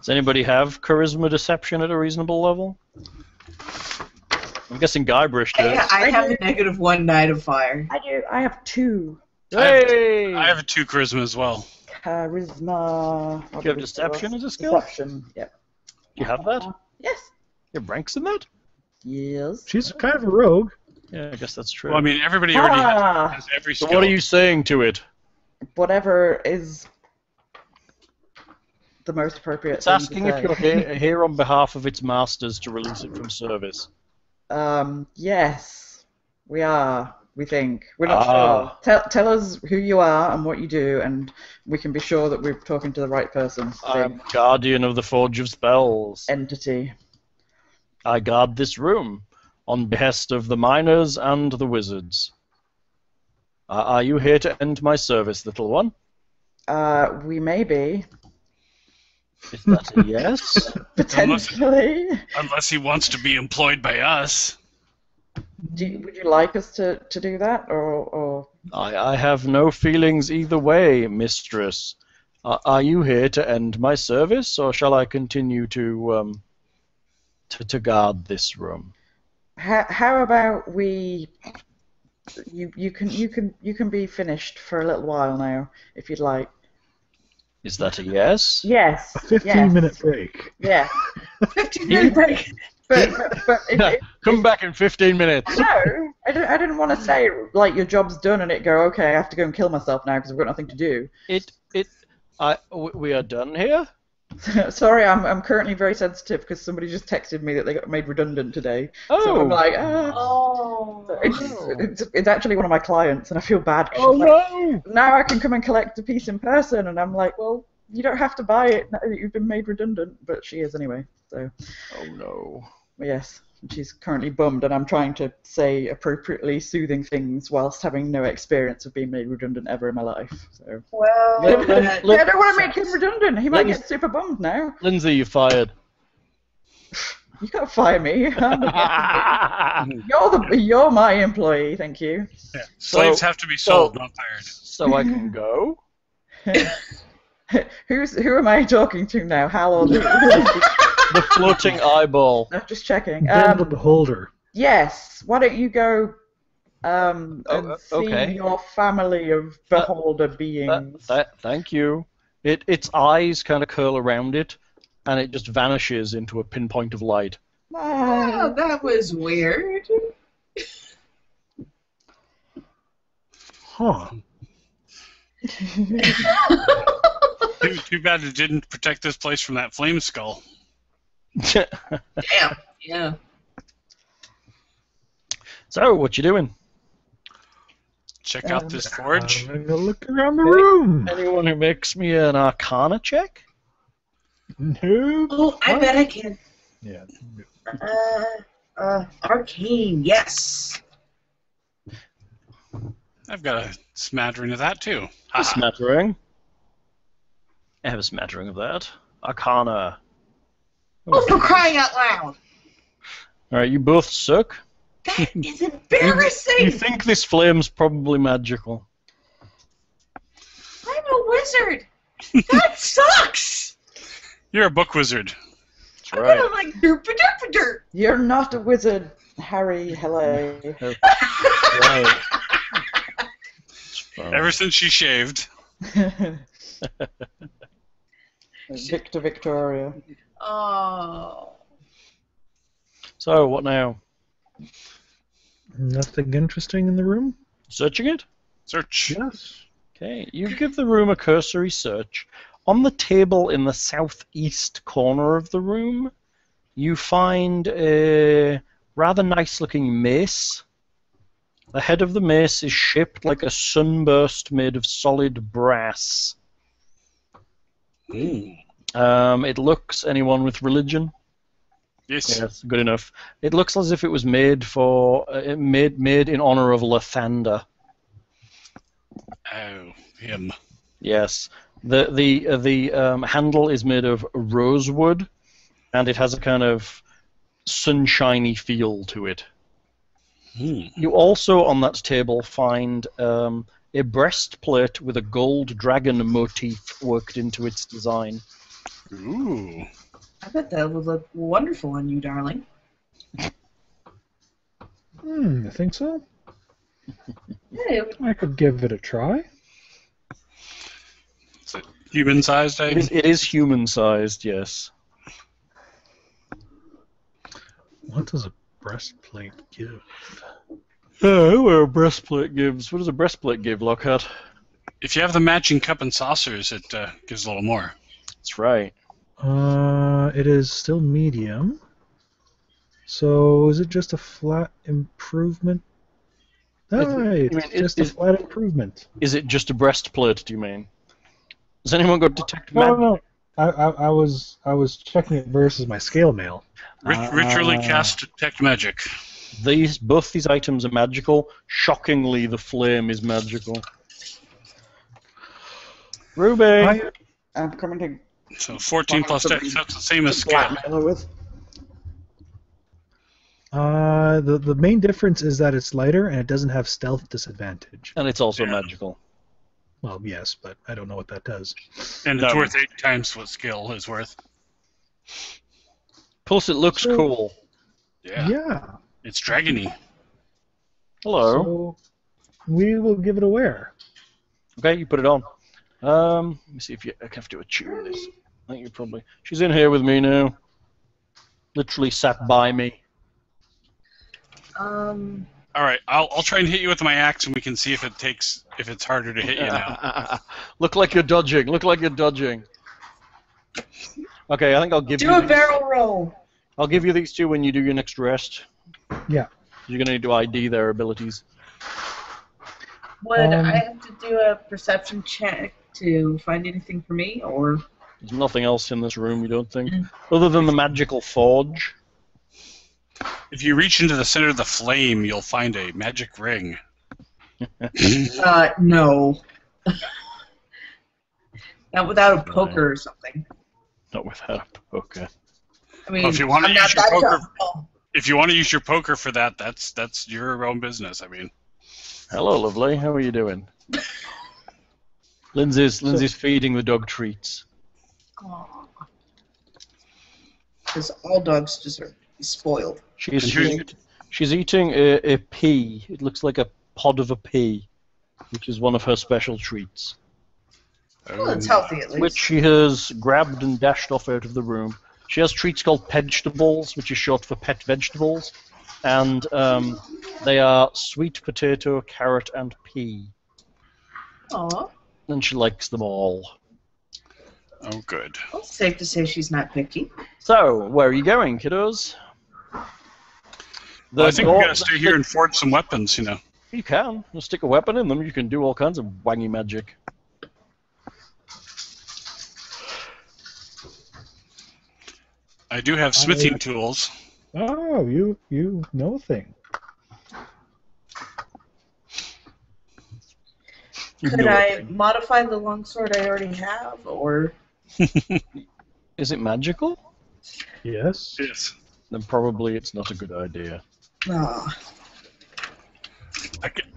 Does anybody have charisma deception at a reasonable level? I'm guessing Guybrush does. I have a -1 Night of Fire. I do. I have 2. Hey! I have a 2 charisma as well. Charisma. Do you have deception as a skill? Deception. Yep. Do you have that? Yes. Your rank's in that? Yes. She's kind of a rogue. Yeah, I guess that's true. Well, I mean, everybody already has every So skill. what are you saying to it? Whatever is the most appropriate. It's asking if you're here on behalf of its masters to release it from service. Yes, we are. We think we're not sure. Tell us who you are and what you do, and we can be sure that we're talking to the right person. I'm guardian of the Forge of Spells. Entity. I guard this room on behest of the miners and the wizards. Are you here to end my service, little one? We may be. Is that a yes? Potentially. Unless he wants to be employed by us. Would you like us to do that, or? I have no feelings either way, mistress. Are you here to end my service, or shall I continue to guard this room? How about we? You can be finished for a little while now, if you'd like. Is that a yes? Yes. A 15-minute break. Yeah. 15-minute break. But Come back in 15 minutes. No, I didn't want to say like your job's done and it go okay. I have to go and kill myself now because I've got nothing to do. We are done here. Sorry, I'm currently very sensitive because somebody just texted me that they got made redundant today. Oh. So I'm like, it's actually one of my clients, and I feel bad. Oh no! Now I can come and collect the piece in person, and I'm like, well, you don't have to buy it now that you've been made redundant, but she is anyway. So. Oh no. Yes. She's currently bummed, and I'm trying to say appropriately soothing things whilst having no experience of being made redundant ever in my life. So. Well, I don't want to make him redundant. He might get super bummed now. Lindsay, you're fired. You can't fire me. You're my employee. Thank you. Yeah. Slaves have to be sold, not fired. So I can go. Who am I talking to now? Hal or the floating eyeball. I'm just checking. Ben the Beholder. Yes. Why don't you go and see your family of beholder beings? Thank you. Its eyes kind of curl around it, and it just vanishes into a pinpoint of light. Oh, that was weird. Huh. Too bad it didn't protect this place from that flame skull. Damn. Yeah. So, what you doing? Check out this forge. I'm gonna look around the room. Anyone who makes me an Arcana check? No. Oh, I bet I can. Yeah. Arcane, yes. I've got a smattering of that too. A smattering. I have a smattering of that. Arcana. Oh, for crying out loud! Alright, you both suck. That is embarrassing! You think this flame's probably magical. I'm a wizard! That sucks! You're a book wizard. That's right. I'm like derp-a-derp-a-derp. You're not a wizard, Harry. Hello. Right. Ever since she shaved. Victor Victoria. Oh. So, what now? Nothing interesting in the room? Searching it? Search. Yes. Okay, you give the room a cursory search. On the table in the southeast corner of the room, you find a rather nice-looking mace. The head of the mace is shaped like a sunburst made of solid brass. It looks, anyone with religion? Yes, good enough. It looks as if it was made for made in honor of Lathander. Oh, him. Yes. The handle is made of rosewood, and it has a kind of sunshiny feel to it. You also, on that table, find a breastplate with a gold dragon motif worked into its design. Ooh. I bet that would look wonderful on you, darling. I think so. Yeah, I could give it a try. Is it human-sized? It is human-sized, yes. What does a breastplate give? What a breastplate gives. What does a breastplate give, Lockhart? If you have the matching cup and saucers, it gives a little more. That's right. It is still medium. So is it just a flat improvement? It's just a flat improvement. Is it just a breastplate, do you mean? Has anyone got detect No, magic? no. I was checking it versus my scale mail. Ritually cast detect magic. Both these items are magical. Shockingly, the flame is magical. Ruby! I'm coming to So 14 plus dex, that's the same as scale. Blackmail her with. The main difference is that it's lighter and it doesn't have stealth disadvantage. And it's also magical. Well, yes, but I don't know what that does. And it's worth 8 times what skill is worth. Plus, it looks cool. Yeah. It's dragony. Hello. So we will give it a wear. Okay, you put it on. Let me see if I have to attune this. I think you probably. She's in here with me now. Literally sat by me. All right, I'll try and hit you with my axe, and we can see if it's harder to hit you now. Look like you're dodging. Look like you're dodging. Okay, I think I'll give you. do a barrel roll. I'll give you these two when you do your next rest. Yeah. You're gonna need to ID their abilities. Would I have to do a perception check to find anything for me, or? There's nothing else in this room, you don't think, other than the magical forge. If you reach into the center of the flame, you'll find a magic ring. No. Not without a poker or something. Not without a poker. I mean, Well, if you want to I'm not use your that poker, tough. if you want to use your poker for that, that's your own business. I mean, Hello, lovely. How are you doing? Lindsay's feeding the dog treats. Because all dogs deserve to be spoiled. She's eating a pea. It looks like a pod of a pea, which is one of her special treats. Well, it's healthy at least. Which she has grabbed and dashed off out of the room. She has treats called vegetables, which is short for pet vegetables, and they are sweet potato, carrot, and pea. Aw. And she likes them all. oh, good. Well, it's safe to say she's not picky. So, where are you going, kiddos? Well, I think we gotta stay here and forge some weapons, you know. You can. Just stick a weapon in them. You can do all kinds of wangy magic. I do have smithing tools. Oh, you know a thing. Could I modify the longsword I already have, or? Is it magical? Yes. Yes. Then probably it's not a good idea. No.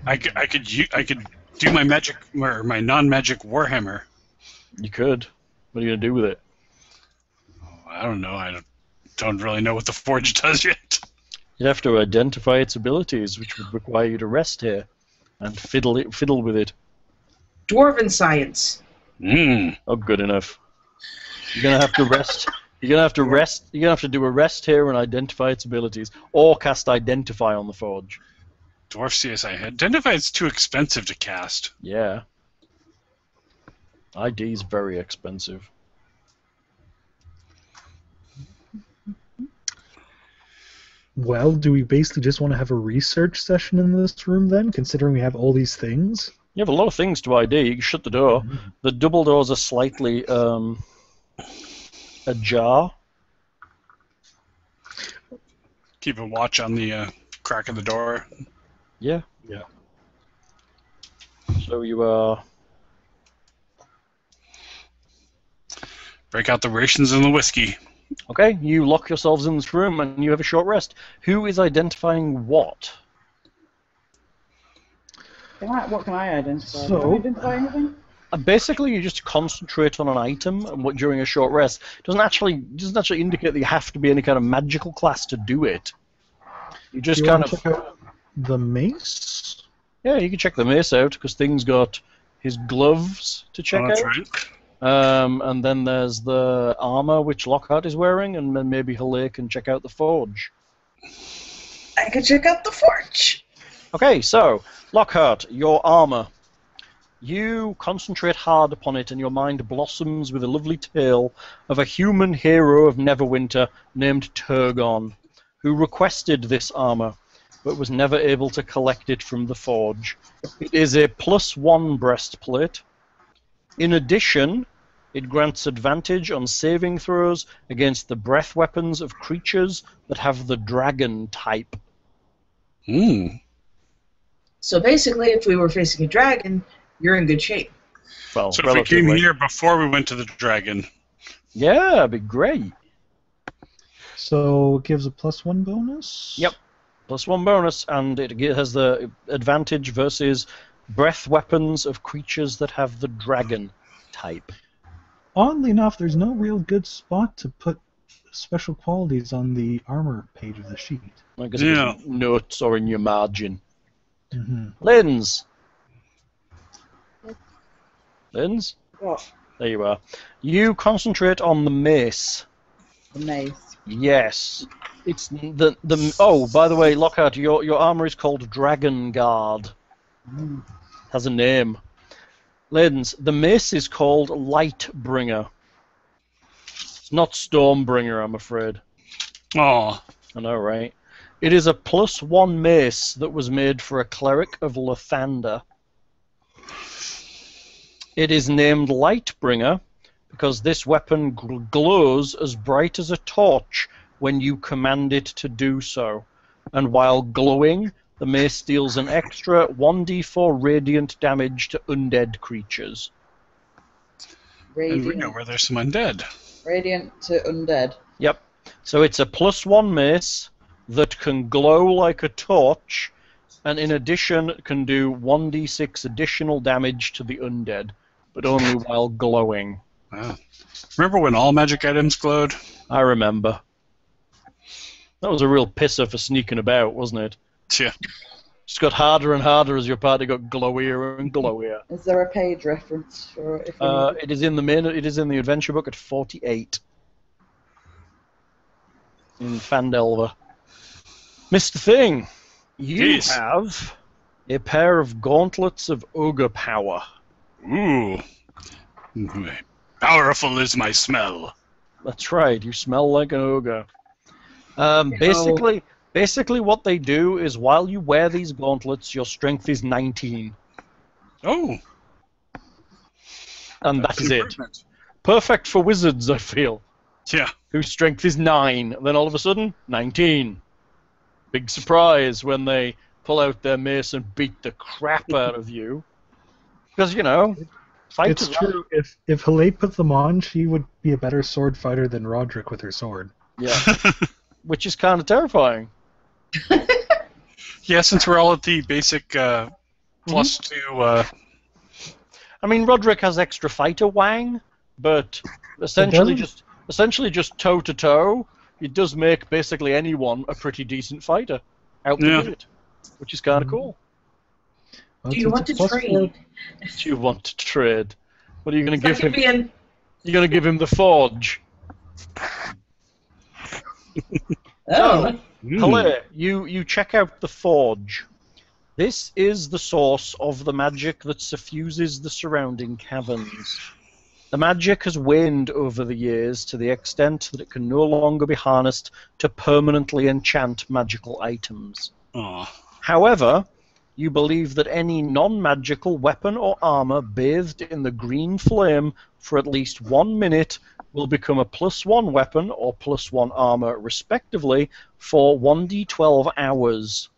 I could do my magic or my non-magic warhammer. You could. What are you gonna do with it? I don't know. I don't really know what the forge does yet. You'd have to identify its abilities, which would require you to rest here and fiddle with it. Dwarven science. Oh, good enough. You're gonna have to rest. You're gonna have to rest. You're gonna have to do a rest here and identify its abilities, or cast Identify on the forge. Dwarf CSI. Identify is too expensive to cast. Yeah. ID's very expensive. Well, do we basically just want to have a research session in this room then, considering we have all these things? You have a lot of things to ID. You can shut the door. The double doors are slightly ajar. Keep a watch on the crack of the door. Yeah. Yeah. So you Break out the rations and the whiskey. okay, you lock yourselves in this room and you have a short rest. Who is identifying what? What can I identify? So- Can I identify anything? Basically, you just concentrate on an item and during a short rest. It doesn't actually indicate that you have to be any kind of magical class to do it. You just You kind want to of check out the mace? yeah, you can check the mace out because thing's got his gloves to check Oh, that's out. right. And then there's the armor which Lockhart is wearing, and then maybe Halle can check out the forge. I can check out the forge. Okay, so Lockhart, your armor. You concentrate hard upon it, and your mind blossoms with a lovely tale of a human hero of Neverwinter named Turgon, who requested this armor, but was never able to collect it from the forge. It is a +1 breastplate. In addition, it grants advantage on saving throws against the breath weapons of creatures that have the dragon type. So basically, if we were facing a dragon, you're in good shape. Well, So if we came here before we went to the dragon. yeah, it'd be great. So it gives a +1 bonus? Yep. +1 bonus, and it has the advantage versus breath weapons of creatures that have the dragon type. Oddly enough, there's no real good spot to put special qualities on the armor page of the sheet. I guess it's notes or in your margin. Mm-hmm. Linz! Linz? What? There you are. You concentrate on the mace. The mace. Yes. It's the oh, by the way, Lockhart, your armor is called Dragon Guard. Has a name. Linz, the mace is called Lightbringer. It's not Stormbringer, I'm afraid. Oh. I know, right? It is a +1 mace that was made for a cleric of Lathander. It is named Lightbringer because this weapon glows as bright as a torch when you command it to do so. And while glowing, the mace deals an extra 1d4 radiant damage to undead creatures. And we know where there's some undead. Radiant to undead. Yep. So it's a +1 mace that can glow like a torch, and in addition can do 1d6 additional damage to the undead, but only while glowing. Wow. Remember when all magic items glowed? I remember. That was a real pisser for sneaking about, wasn't it? Yeah. Just got harder and harder as your party got glowier and glowier. Is there a page reference for it? It is in the adventure book at 48 in Phandelver. Mr. Thing, you Yes. have a pair of gauntlets of ogre power. Ooh. Powerful is my smell. That's right, you smell like an ogre. Basically what they do is while you wear these gauntlets, your strength is 19. Oh. And that is it. Perfect for wizards, I feel. Yeah. Whose strength is 9. Then all of a sudden, 19. Big surprise when they pull out their mace and beat the crap out of you. Because, It's true. If Halle put them on, she would be a better sword fighter than Roderick with her sword. Yeah. Which is kind of terrifying. Yeah, since we're all at the basic +2. I mean, Roderick has extra fighter wang, but essentially just toe to toe, it does make basically anyone a pretty decent fighter out the gate, which is kind of cool. Do you want to trade? Do you want to trade? What are you going to give him? You're going to give him the forge. Oh. Halle, you check out the forge. This is the source of the magic that suffuses the surrounding caverns. The magic has waned over the years to the extent that it can no longer be harnessed to permanently enchant magical items. Oh. However, you believe that any non-magical weapon or armor bathed in the green flame for at least 1 minute will become a +1 weapon or +1 armor, respectively, for 1d12 hours.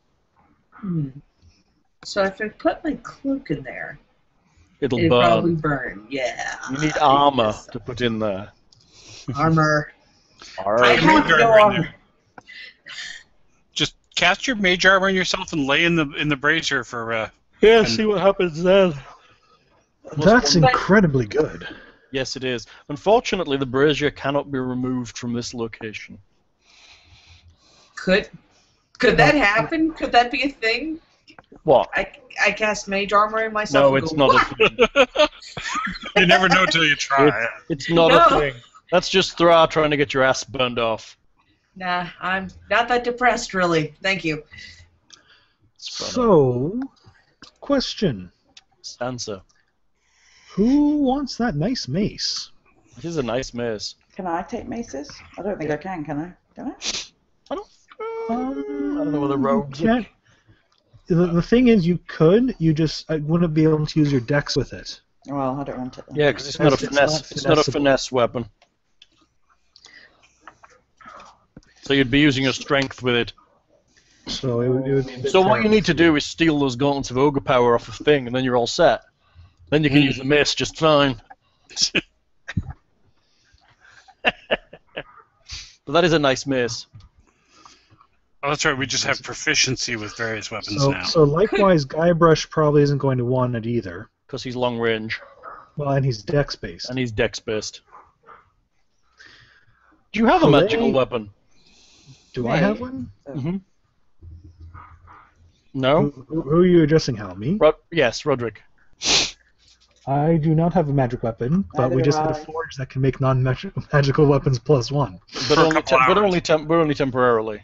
So if I put my cloak in there, It'll it'd burn. probably burn. Yeah. You need armor to put in there. Armor. Armor. I have no armor. Just cast your mage armor on yourself and lay in the brazier for. Yeah, see what happens then. That's incredibly good. Yes, it is. Unfortunately, the brazier cannot be removed from this location. Could that happen? Could that be a thing? What? I cast mage armor in myself. No, it's not a thing. You never know till you try. It's not a thing. That's just Thra trying to get your ass burned off. Nah, I'm not that depressed, really. Thank you. So, question. Answer. Who wants that nice mace? It is a nice mace. Can I take maces? I don't think I can I? Can I? I don't know whether rogues can't. The thing is, you could. You just wouldn't be able to use your dex with it. Well, I don't want it then. Yeah, because it's not a finesse. It's not a finesse weapon. So you'd be using your strength with it. So it would be a bit So what you need to terrible. do is steal those gauntlets of ogre power off of Thing, and then you're all set. Then you can use the mace just fine. But that is a nice mace. Oh, that's right. We just have proficiency with various weapons now. So likewise, Guybrush probably isn't going to want it either. Because he's long range. Well, and he's dex based. And he's dex based. Do you have a magical weapon? Do I have one? Mm-hmm. No? Who are you addressing, Hal? Me? Yes, Roderick. I do not have a magic weapon, but we just had a forge that can make non-magical weapons +1. But only temporarily.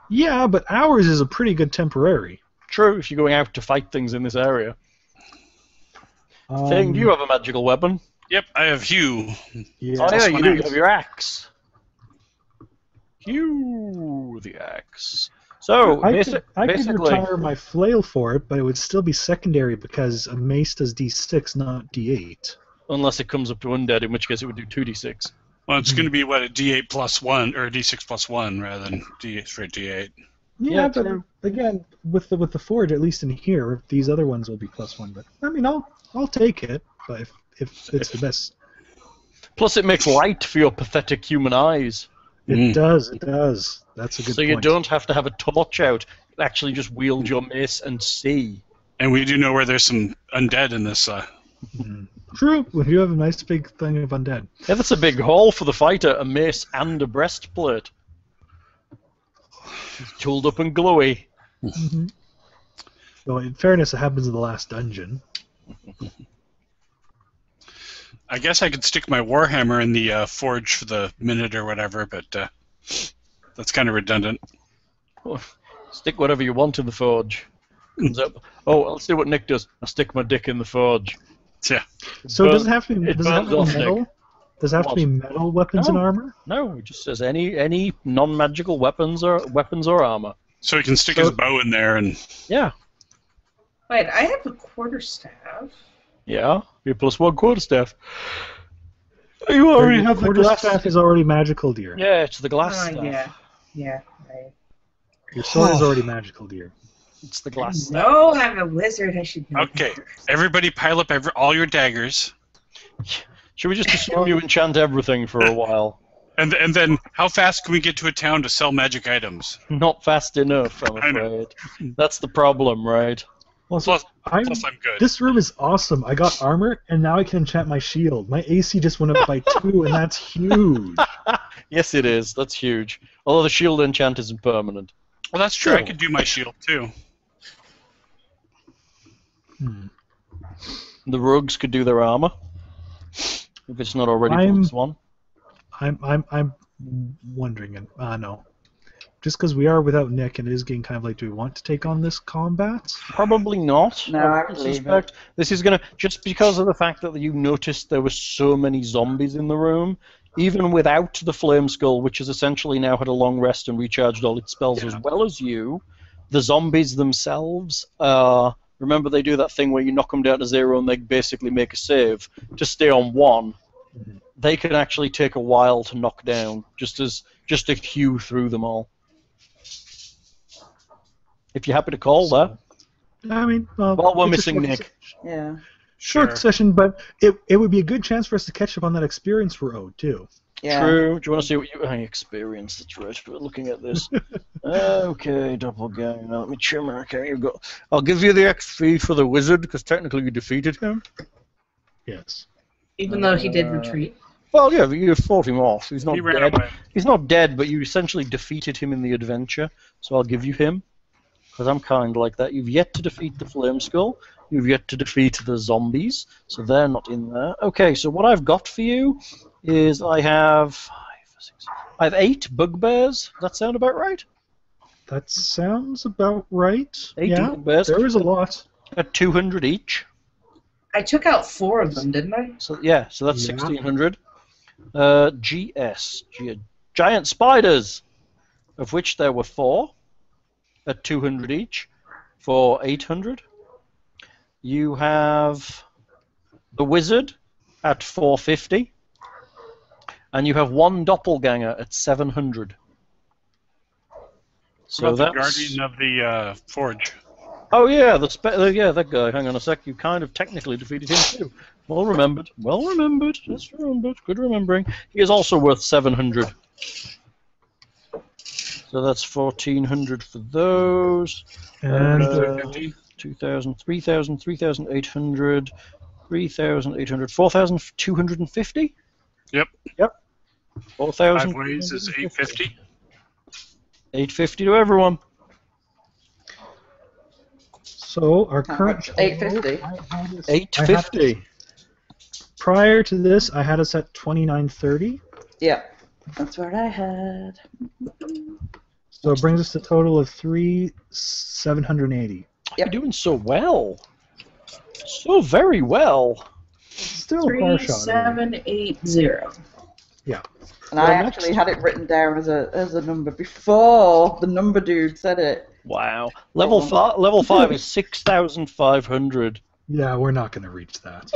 Yeah, but ours is a pretty good temporary. True, if you're going out to fight things in this area. Thing, do you have a magical weapon? Yep, I have Hugh. Yeah. Oh yeah, you do. You have your axe. Hugh, the axe. So I could basically, retire my flail for it, but it would still be secondary because a mace does D6, not D8. Unless it comes up to undead, in which case it would do 2d6. Well, it's going to be, what, a D8 plus 1, or a D6 plus 1, rather than D8 straight D8. Yeah, but again, with the forge, at least in here, these other ones will be +1. But I mean, I'll take it, but if it's the best. Plus, it makes light for your pathetic human eyes. It does. That's a good point. So you don't have to have a torch out. You actually just wield your mace and see. And we do know where there's some undead in this. True. We do have a nice big thing of undead. Yeah, that's a big haul for the fighter. A mace and a breastplate. It's tooled up and glowy. Mm-hmm. Well, in fairness, it happens in the last dungeon. I guess I could stick my warhammer in the forge for the minute or whatever, but that's kind of redundant. Stick whatever you want in the forge. Comes up. Oh, I'll see what Nick does. I'll stick my dick in the forge. Yeah. So does it have to be? It Does it have to be burns off, metal? Nick. Does it have to be metal weapons and armor? No, it just says any non-magical weapons or armor. So he can stick his bow in there and. Yeah. Wait, I have a quarterstaff. Yeah, your +1 quarterstaff. You already have the glass staff is already magical, dear. Yeah, it's the glass staff. Yeah, right. Your sword is already magical, dear. It's the glass staff. No, I'm a wizard. I should know. Okay, everybody pile up all your daggers. Should we just assume you enchant everything for a while? And then, how fast can we get to a town to sell magic items? Not fast enough, I'm afraid. That's the problem, right? Well, Plus I'm good. This room is awesome. I got armor, and now I can enchant my shield. My AC just went up by 2, and that's huge. Yes, it is. That's huge. Although the shield enchant isn't permanent. Well, that's true. I could do my shield, too. The rogues could do their armor. If it's not already +1. I'm wondering, and no. Just because we are without Nick and it is getting kind of like, do we want to take on this combat? Probably not. No, I suspect this is gonna just because of the fact that you noticed there were so many zombies in the room. Even without the Flame Skull, which has essentially now had a long rest and recharged all its spells as well as you, the zombies themselves, remember they do that thing where you knock them down to 0 and they basically make a save to stay on 1. They can actually take a while to knock down, just to hew through them all. If you're happy to call that. I mean, well, we're missing Nick. Yeah. Short session, but it would be a good chance for us to catch up on that experience we're owed, too. Yeah. True. Do you want to see what you experience? That's right. We're looking at this. Okay, doppelganger. Now let me trim. Okay, you've got. I'll give you the XP for the wizard because technically you defeated him. Yes. Even though he did retreat. Well, yeah, you fought him off. He's not He ran dead. away. He's not dead, but you essentially defeated him in the adventure. So I'll give you him, because I'm kind like that. You've yet to defeat the Flame Skull. You've yet to defeat the zombies, so they're not in there. Okay, so what I've got for you is I have 8 bugbears. Does that sound about right? That sounds about right. 8 yeah, bugbears. there is a lot. At 200 each. I took out 4 of them, didn't I? So yeah, so that's Yeah. 1,600. Giant spiders, of which there were 4 at 200 each for 800. You have the wizard at 450, and you have 1 doppelganger at 700. So What about that's the guardian of the forge. Oh yeah, that guy. Hang on a sec. You kind of technically defeated him too. Well remembered. Well remembered. That's remembered. Good remembering. He is also worth 700. So that's 1,400 for those. And 2,000, 3,000, 3,800, 3,800, 4,250. Yep. 4,000. 5 ways is 850. 850 to everyone. so our How current much? 850. 850. Prior to this, I had us at 2930. Yeah, that's what I had. So it brings us to a total of 3,780. You're doing so well. So very well. Still a far shot. 3780. And I actually had it written down as a number before the number dude said it. Wow. Level 5 is 6,500. Yeah, we're not going to reach that.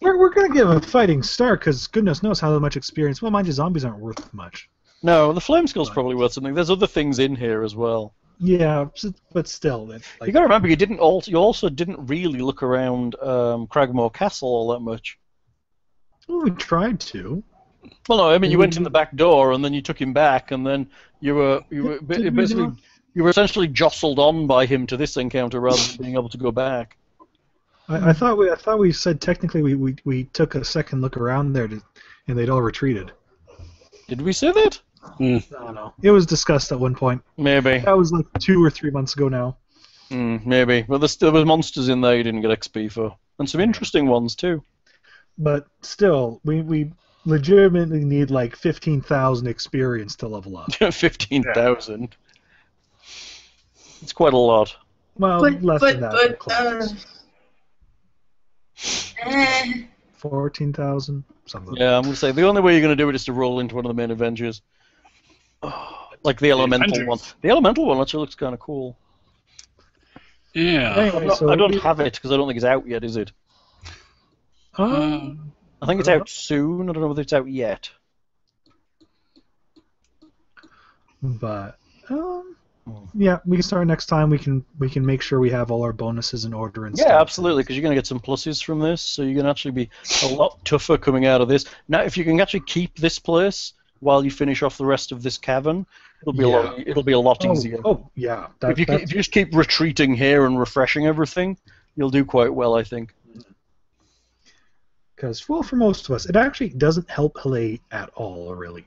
we're going to give a fighting start because goodness knows how much experience. Well, mind you, zombies aren't worth much. No, the flame skull's probably worth something. There's other things in here as well. Yeah, but still, You got to remember, you also didn't really look around Cragmore Castle all that much. Well, we tried to. Well, no, I mean you went in the back door and then you took him back, and then you were Did we not? you were essentially jostled on by him to this encounter rather than being able to go back. I thought we said technically we took a second look around there and they'd all retreated. Did we say that? I don't know. It was discussed at one point. Maybe. That was like 2 or 3 months ago now. Maybe. But there was monsters in there you didn't get XP for, and some interesting ones too. But still, we legitimately need like 15,000 experience to level up. 15,000. It's quite a lot. Well, less than that. Close. 14,000 something. Yeah, I'm gonna say the only way you're gonna do it is to roll into one of the main Avengers. Like the elemental one. The elemental one actually looks kind of cool. Yeah. Anyway, I don't have it because I don't think it's out yet, is it? I think it's out soon. I don't know whether it's out yet. But yeah, we can start next time. We can make sure we have all our bonuses in order and stuff. Yeah, absolutely, because you're going to get some pluses from this, so you're going to actually be a lot tougher coming out of this. Now, if you can actually keep this place while you finish off the rest of this cavern, it'll be a lot easier. Oh, yeah. If you just keep retreating here and refreshing everything, you'll do quite well, I think. Because, well, for most of us, it actually doesn't help Haley at all, really.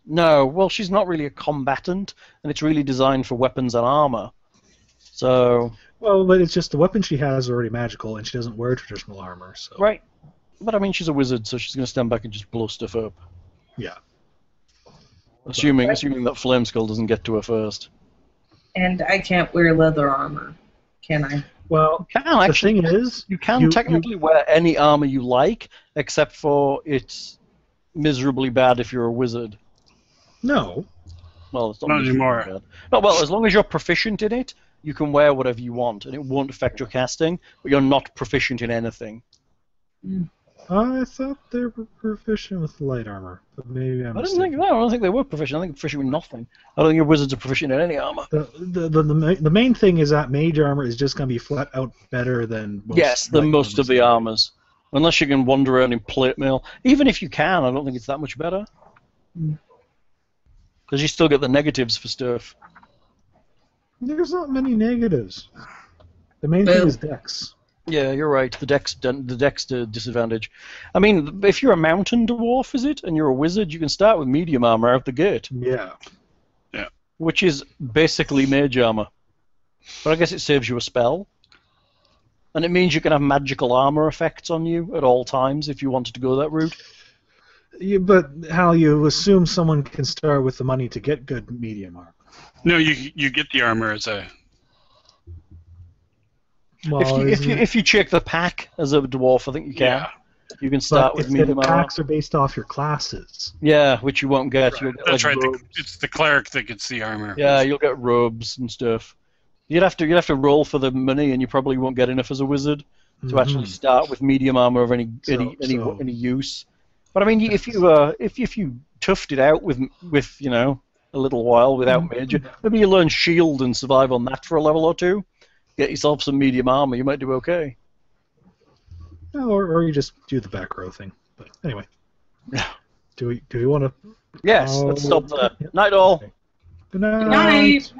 No, well, she's not really a combatant, and it's really designed for weapons and armor. So. Well, but it's just the weapon she has is already magical, and she doesn't wear traditional armor. So. Right. But I mean, she's a wizard, so she's going to stand back and just blow stuff up. Yeah. Assuming that Flame Skull doesn't get to her first. And I can't wear leather armor, can I? Well, the thing is, you can technically wear any armor you like, except for it's miserably bad if you're a wizard. No. Well, it's not anymore. Bad. No, well, as long as you're proficient in it, you can wear whatever you want, and it won't affect your casting, but you're not proficient in anything. I thought they were proficient with light armor, but maybe I'm mistaken. I don't think they were proficient. I think they're proficient with nothing. I don't think your wizards are proficient in any armor. The main thing is that mage armor is just going to be flat out better than most of the armors. Unless you can wander around in plate mail. Even if you can, I don't think it's that much better. Because you still get the negatives for stuff. There's not many negatives. The main thing is dex. Yeah, you're right. The dex disadvantage. I mean, if you're a mountain dwarf, is it, and you're a wizard, you can start with medium armor out the gate. Yeah. Which is basically mage armor. But I guess it saves you a spell. And it means you can have magical armor effects on you at all times if you wanted to go that route. Yeah, but Hal, you assume someone can start with the money to get good medium armor. No, you get the armor as a... Well, if you check the pack as a dwarf, I think you can. Yeah. You can start with medium the armor. packs are based off your classes. Yeah, which you won't get. Right. You'll get That's like, right. robes. It's the cleric that gets the armor. Yeah, you'll get robes and stuff. You'd have to roll for the money, and you probably won't get enough as a wizard to actually start with medium armor of any use. But I mean, if you toughed it out with a little while without major, maybe you learn shield and survive on that for a level or two. Get yourself some medium armor, you might do okay. Or you just do the back row thing. But anyway, do we want to? Yes, let's stop there. Night all. Good night. Good night.